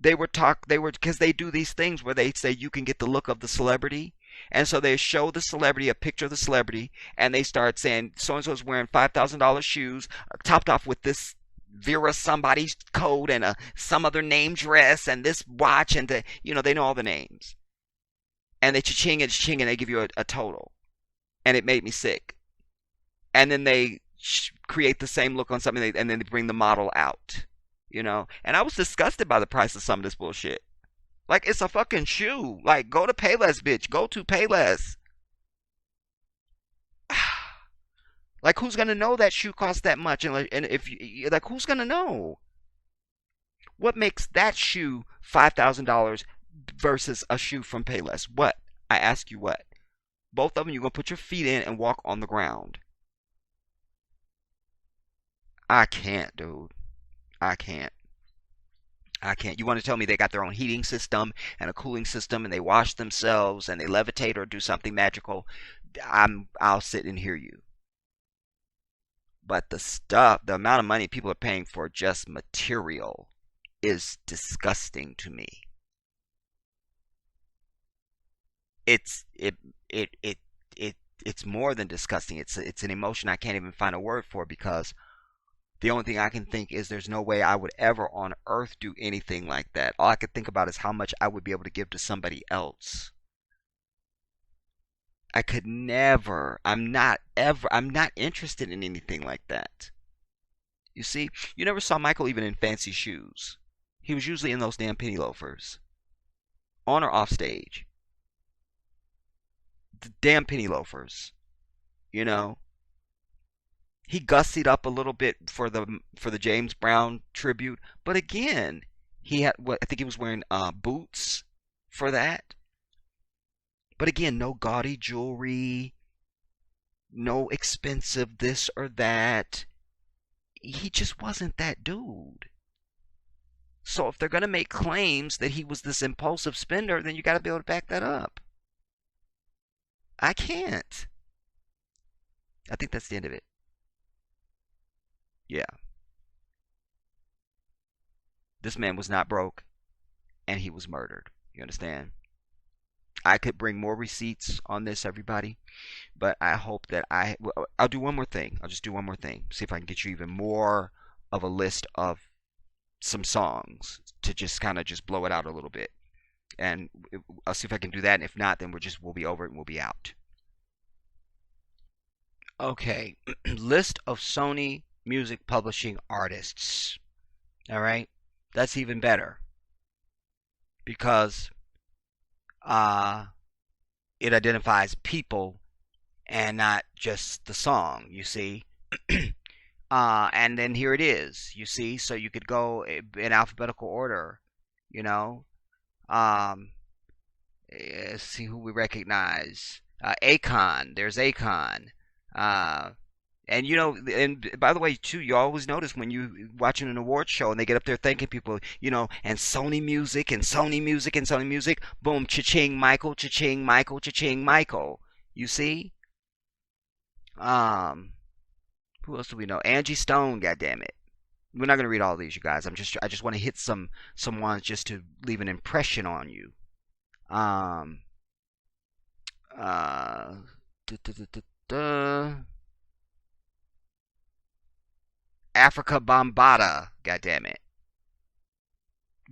Speaker 1: Because they do these things where they say you can get the look of the celebrity. And so they show the celebrity, a picture of the celebrity, and they start saying so-and-so's wearing $5,000 shoes, topped off with this Vera somebody's coat and some other name dress and this watch, and they know all the names. And they cha-ching and they give you a total. And it made me sick. And then they create the same look on something, and then they bring the model out. And I was disgusted by the price of some of this bullshit. Like, it's a fucking shoe. Like, go to Payless, bitch. Go to Payless. Like, who's gonna know that shoe costs that much? And if who's gonna know? What makes that shoe $5,000 versus a shoe from Payless? What? I ask you what? Both of them, you're gonna put your feet in and walk on the ground. I can't, dude. I can't. You want to tell me they got their own heating system and a cooling system, and they wash themselves and they levitate or do something magical? I'll sit and hear you. But the amount of money people are paying for just material is disgusting to me. It's more than disgusting. It's an emotion I can't even find a word for, because the only thing I can think is there's no way I would ever on earth do anything like that. All I could think about is how much I would be able to give to somebody else. I could never. I'm not interested in anything like that. You see, you never saw Michael even in fancy shoes. He was usually in those damn penny loafers. On or off stage. The damn penny loafers. He gussied up a little bit for the James Brown tribute, but again, he had I think he was wearing boots for that. But again, no gaudy jewelry, no expensive this or that. He just wasn't that dude. So if they're gonna make claims that he was this impulsive spender, then you got to be able to back that up. I can't. I think that's the end of it. Yeah. This man was not broke, and he was murdered. You understand? I could bring more receipts on this, everybody, but I hope that I'll do one more thing. I'll just do one more thing. See if I can get you even more of a list of some songs to just kind of just blow it out a little bit. And I'll see if I can do that. And if not, then we'll be over it and we'll be out. Okay. List of Sony music publishing artists. All right. That's even better because uh, it identifies people and not just the song, you see. And then here it is, you see. So you could go in alphabetical order, you know. Um, let's see who we recognize. Akon, there's Akon. Uh, and and by the way, too, you always notice when you watching an award show and they get up there thanking people, and Sony Music and Sony Music and Sony Music, boom, cha-ching, Michael, cha-ching, Michael, cha-ching, Michael. You see? Um, who else do we know? Angie Stone, goddammit. We're not gonna read all these, you guys. I just want to hit some ones just to leave an impression on you. Um, uh, duh, duh, duh, duh, duh. Africa Bambaataa, goddammit.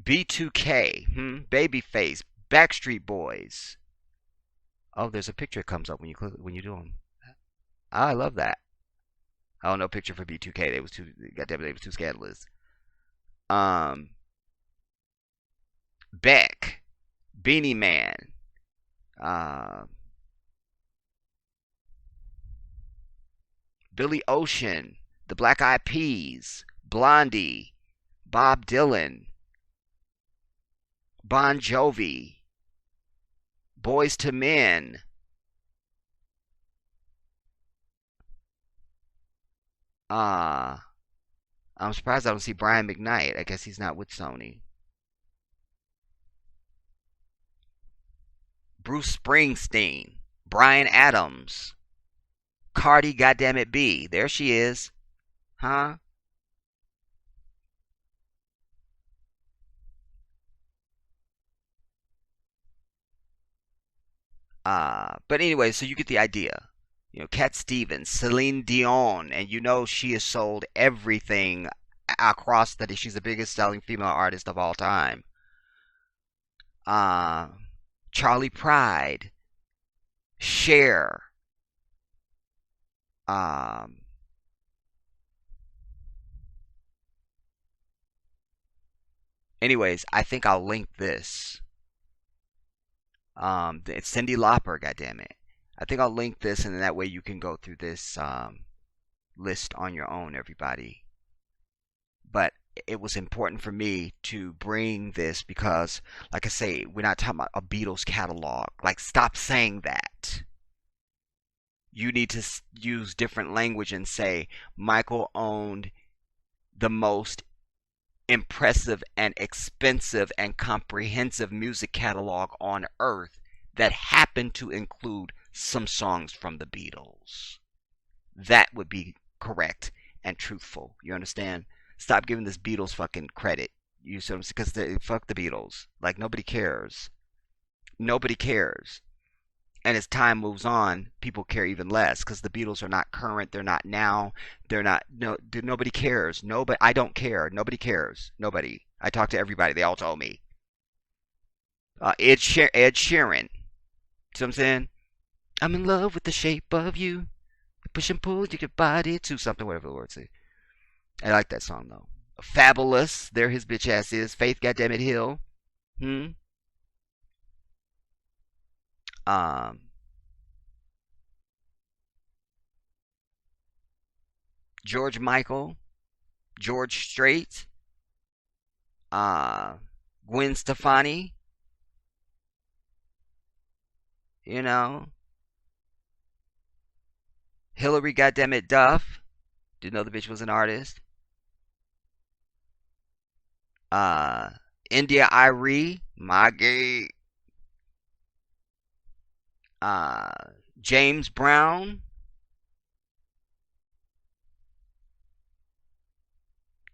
Speaker 1: B2K, Babyface, Backstreet Boys. Oh, there's a picture that comes up when you do them. Oh, I love that. Oh, no picture for B2K. They was too goddamn. They was too scandalous. Um, Beck, Beanie Man, uh, Billy Ocean, The Black Eyed Peas, Blondie, Bob Dylan, Bon Jovi, Boys to Men. Uh, I'm surprised I don't see Brian McKnight. I guess he's not with Sony. Bruce Springsteen, Brian Adams, Cardi goddammit B. There she is. Huh? But anyway, so you get the idea. Cat Stevens, Celine Dion, and she has sold everything across that. She's the biggest selling female artist of all time. Uh, Charlie Pride, Cher. Um, anyways, I think I'll link this. It's Cyndi Lauper, goddammit. I think I'll link this, and then that way you can go through this list on your own, everybody. But it was important for me to bring this because, like I say, we're not talking about a Beatles catalog. Like, stop saying that. You need to use different language and say Michael owned the most impressive and expensive and comprehensive music catalog on earth that happened to include some songs from the Beatles. That would be correct and truthful. You understand? Stop giving this Beatles fucking credit. You see what I'm saying? Because fuck the Beatles. Like, nobody cares. Nobody cares. And as time moves on, people care even less because the Beatles are not current. They're not now. They're not. No, nobody cares. Nobody. I don't care. Nobody cares. Nobody. I talk to everybody. They all told me. Ed Sheeran. See what I'm saying? I'm in love with the shape of you. Push and pull your body to something, whatever the words say. I like that song though. Fabulous. There his bitch ass is. Faith Goddammit Hill. Hmm. Um. George Michael. George Strait. Uh. Gwen Stefani. You know. Hillary Goddammit Duff. Didn't know the bitch was an artist. India Irie. Maggie. Uh. James Brown.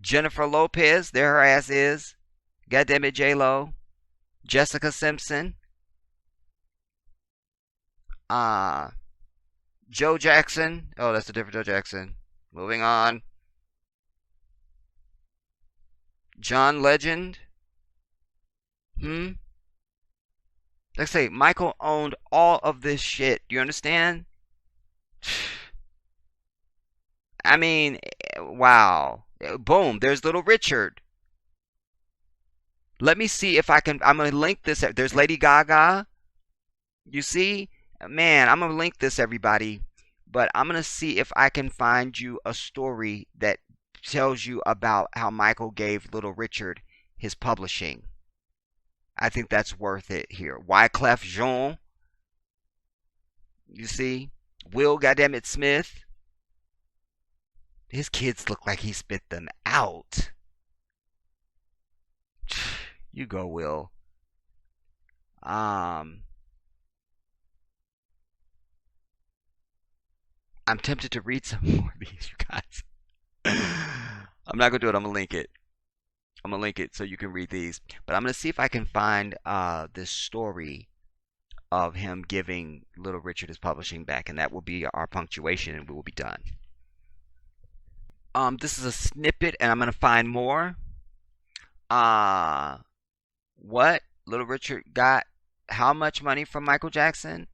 Speaker 1: Jennifer Lopez. There her ass is. Goddammit J-Lo. Jessica Simpson. Uh. Joe Jackson. Oh, that's a different Joe Jackson. Moving on. John Legend. Like I say, Michael owned all of this shit. Do you understand? I mean, wow. Boom, there's Little Richard. Let me see if I can. I'm going to link this. There's Lady Gaga. You see? Man, I'm going to link this, everybody. But I'm going to see if I can find you a story that tells you about how Michael gave Little Richard his publishing. I think that's worth it here. Wyclef Jean. You see? Will Goddammit Smith. His kids look like he spit them out. You go, Will. Um, I'm tempted to read some more of these, you guys. I'm not gonna do it. I'm gonna link it. I'm gonna link it so you can read these. But I'm gonna see if I can find this story of him giving Little Richard his publishing back, and that will be our punctuation, and we will be done. This is a snippet, and I'm gonna find more. Uh, what Little Richard got? How much money from Michael Jackson?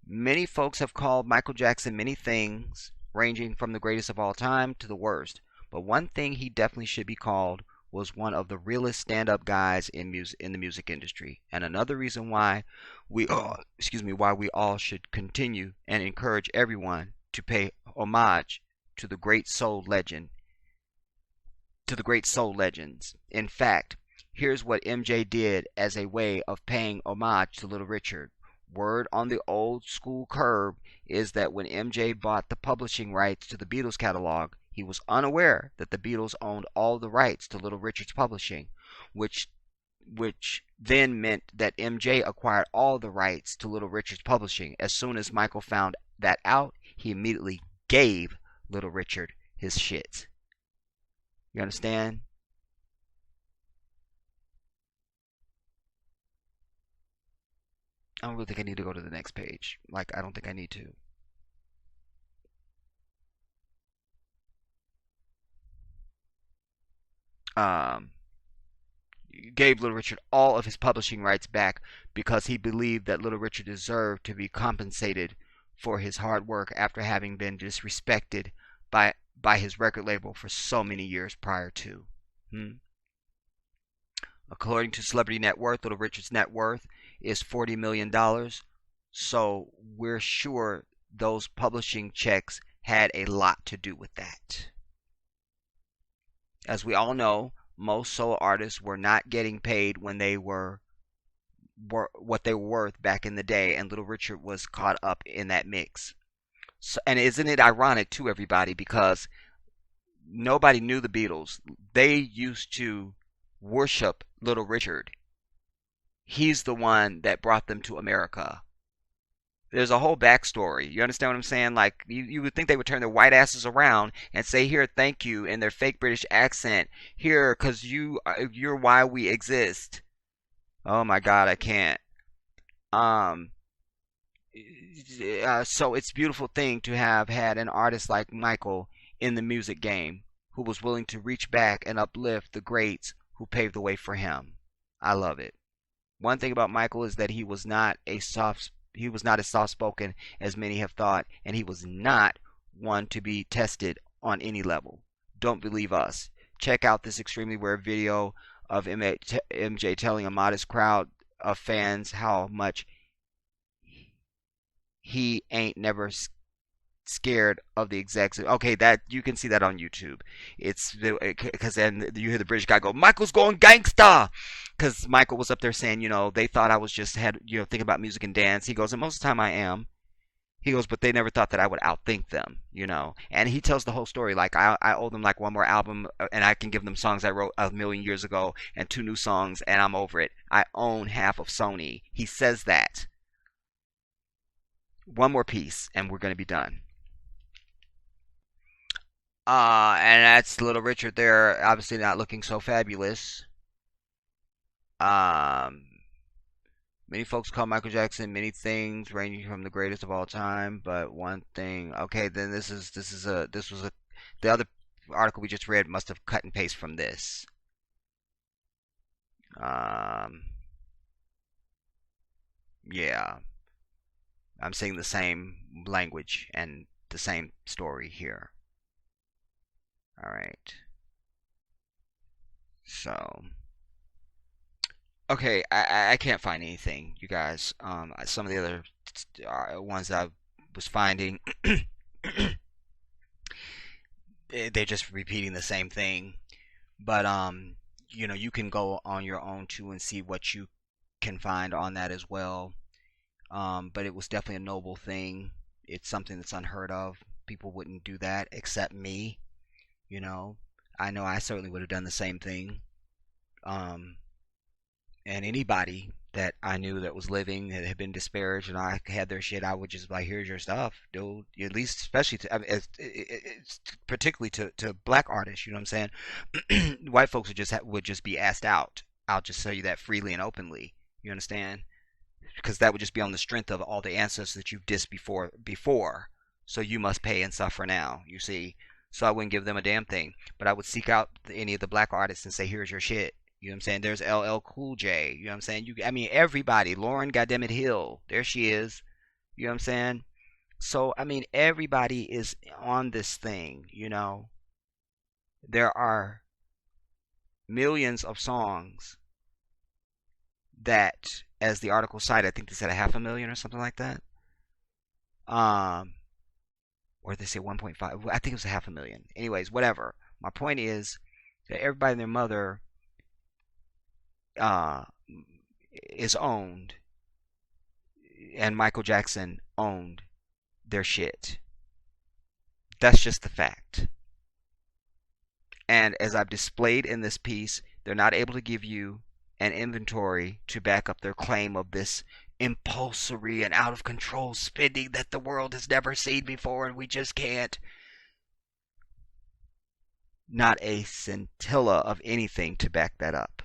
Speaker 1: Many folks have called Michael Jackson many things, ranging from the greatest of all time to the worst. But one thing he definitely should be called was one of the realest stand-up guys in the music industry. And another reason why why we all should continue and encourage everyone to pay homage to the great soul legend, to the great soul legends. In fact, here's what MJ did as a way of paying homage to Little Richard. Word on the old school curb is that when MJ bought the publishing rights to the Beatles catalog, he was unaware that the Beatles owned all the rights to Little Richard's publishing, which then meant that MJ acquired all the rights to Little Richard's publishing. As soon as Michael found that out, he immediately gave Little Richard his shit. You understand? I don't really think I need to go to the next page. Like, I don't think I need to. Um, gave Little Richard all of his publishing rights back because he believed that Little Richard deserved to be compensated for his hard work after having been disrespected by his record label for so many years prior to. According to Celebrity Net Worth, Little Richard's net worth is $40 million. So we're sure those publishing checks had a lot to do with that. As we all know, most solo artists were not getting paid when they were what they were worth back in the day, and Little Richard was caught up in that mix. So, and isn't it ironic to everybody, because nobody knew the Beatles. They used to worship Little Richard. He's the one that brought them to America. There's a whole backstory. You understand what I'm saying? Like, you would think they would turn their white asses around and say, here, thank you, in their fake British accent. Here, because you're why we exist. Oh my God, I can't. Um, so it's a beautiful thing to have had an artist like Michael in the music game who was willing to reach back and uplift the greats who paved the way for him. I love it. One thing about Michael is that he was not as soft-spoken as many have thought, and he was not one to be tested on any level. Don't believe us. Check out this extremely rare video of MJ telling a modest crowd of fans how much he ain't never scared of the execs. Okay, that you can see that on YouTube. It's because then you hear the British guy go, "Michael's going gangsta," because Michael was up there saying, they thought I was just thinking about music and dance. He goes, and most of the time I am. He goes, but they never thought that I would outthink them. And he tells the whole story. Like, I owe them like one more album, and I can give them songs I wrote a million years ago and 2 new songs, and I'm over it. I own half of Sony. He says that. One more piece, and we're going to be done. And that's Little Richard there, obviously not looking so fabulous. Um, Many folks call Michael Jackson many things, ranging from the greatest of all time, but one thing. Okay, then the other article we just read must have cut and paste from this. Yeah, I'm seeing the same language and the same story here. All right. So, okay, I can't find anything, you guys. Some of the other ones that I was finding, they're just repeating the same thing. But you can go on your own too and see what you can find on that as well. But it was definitely a noble thing. It's something that's unheard of. People wouldn't do that except me. You know, I know I certainly would have done the same thing. Um, and anybody that I knew that was living that had been disparaged and I had their shit, I would just be like, here's your stuff, dude. At least, especially to, I mean, it's particularly to black artists. You know what I'm saying? White folks would just be asked out. I'll just tell you that freely and openly. You understand? Because that would just be on the strength of all the ancestors that you've dissed before. So you must pay and suffer now. You see. So I wouldn't give them a damn thing. But I would seek out any of the black artists and say, here's your shit. You know what I'm saying? There's LL Cool J. You know what I'm saying? I mean, everybody. Lauren Goddammit Hill. There she is. You know what I'm saying? So, I mean, everybody is on this thing, you know. There are millions of songs that, as the article cited, I think they said 500,000 or something like that. Um, or they say 1.5. I think it was 500,000. Anyways, whatever. My point is that everybody and their mother uh, is owned, and Michael Jackson owned their shit. That's just the fact. And as I've displayed in this piece, they're not able to give you an inventory to back up their claim of this impulsory and out of control spending that the world has never seen before, and we just can't. Not a scintilla of anything to back that up.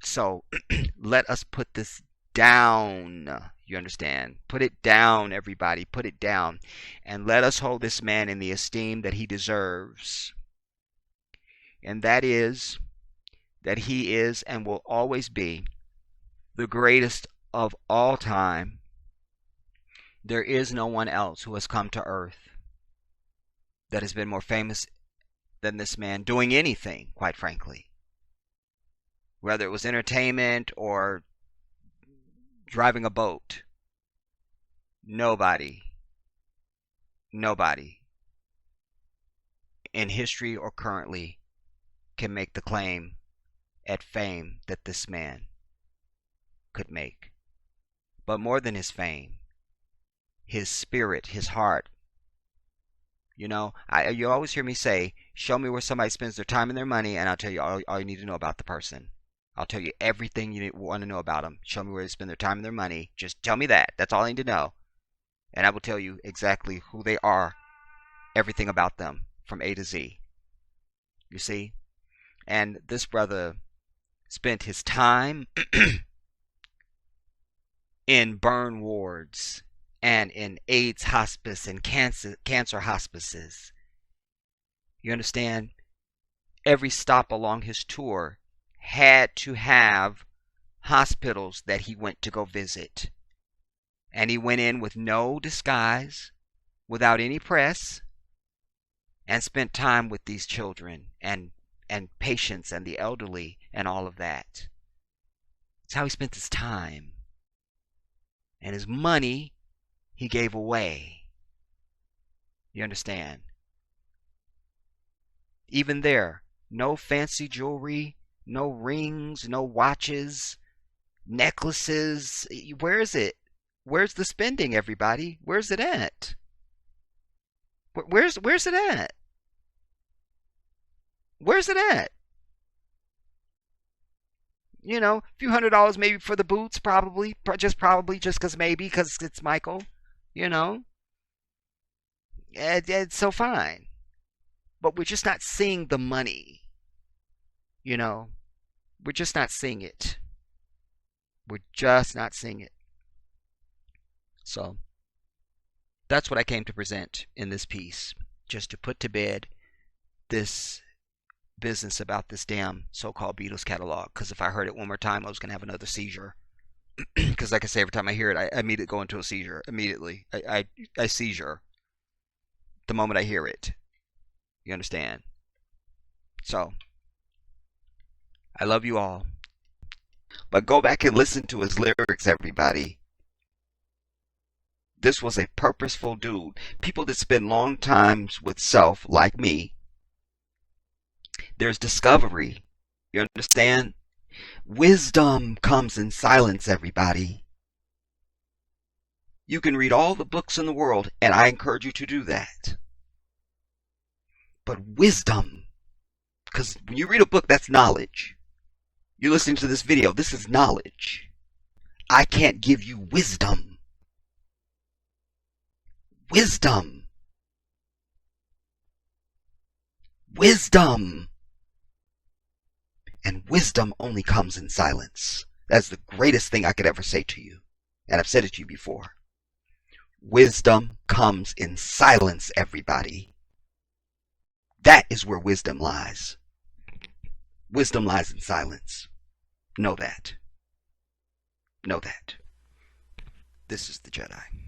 Speaker 1: So let us put this down. You understand? Put it down, everybody. Put it down. And let us hold this man in the esteem that he deserves. And that is that he is and will always be the greatest of all time. There is no one else who has come to earth that has been more famous than this man doing anything, quite frankly. Whether it was entertainment or driving a boat. Nobody in history or currently can make the claim at fame that this man could make. But more than his fame, his spirit, his heart. You know, you always hear me say, show me where somebody spends their time and their money, and I'll tell you all you need to know about the person. I'll tell you everything you want to know about them. Show me where they spend their time and their money. Just tell me that. That's all I need to know. And I will tell you exactly who they are, everything about them, from A to Z. You see? And this brother spent his time in burn wards and in AIDS hospice and cancer hospices. You understand? Every stop along his tour had to have hospitals that he went to go visit. And he went in with no disguise, without any press, and spent time with these children and patients and the elderly and all of that. That's how he spent his time. And his money he gave away. You understand? Even there, no fancy jewelry, no rings, no watches, necklaces. Where is it? Where's the spending, everybody? Where's it at? Where's it at? Where's it at? You know, a few $100 maybe for the boots, probably just because maybe because it's Michael. You know, it's so fine, but we're just not seeing the money. You know, we're just not seeing it. We're just not seeing it. So that's what I came to present in this piece, just to put to bed this business about this damn so-called Beatles catalog. Because if I heard it one more time, I was going to have another seizure. Because like I say, every time I hear it, I immediately go into a seizure. Immediately. I seizure the moment I hear it. You understand? So, I love you all. But go back and listen to his lyrics, everybody. This was a purposeful dude. People that spend long times with self, like me, there's discovery. You understand? Wisdom comes in silence, everybody. You can read all the books in the world, and I encourage you to do that. But wisdom, because when you read a book, that's knowledge. You're listening to this video, this is knowledge. I can't give you wisdom. Wisdom. Wisdom. And wisdom only comes in silence. That's the greatest thing I could ever say to you. And I've said it to you before. Wisdom comes in silence, everybody. That is where wisdom lies. Wisdom lies in silence. Know that. Know that. This is the Jedi.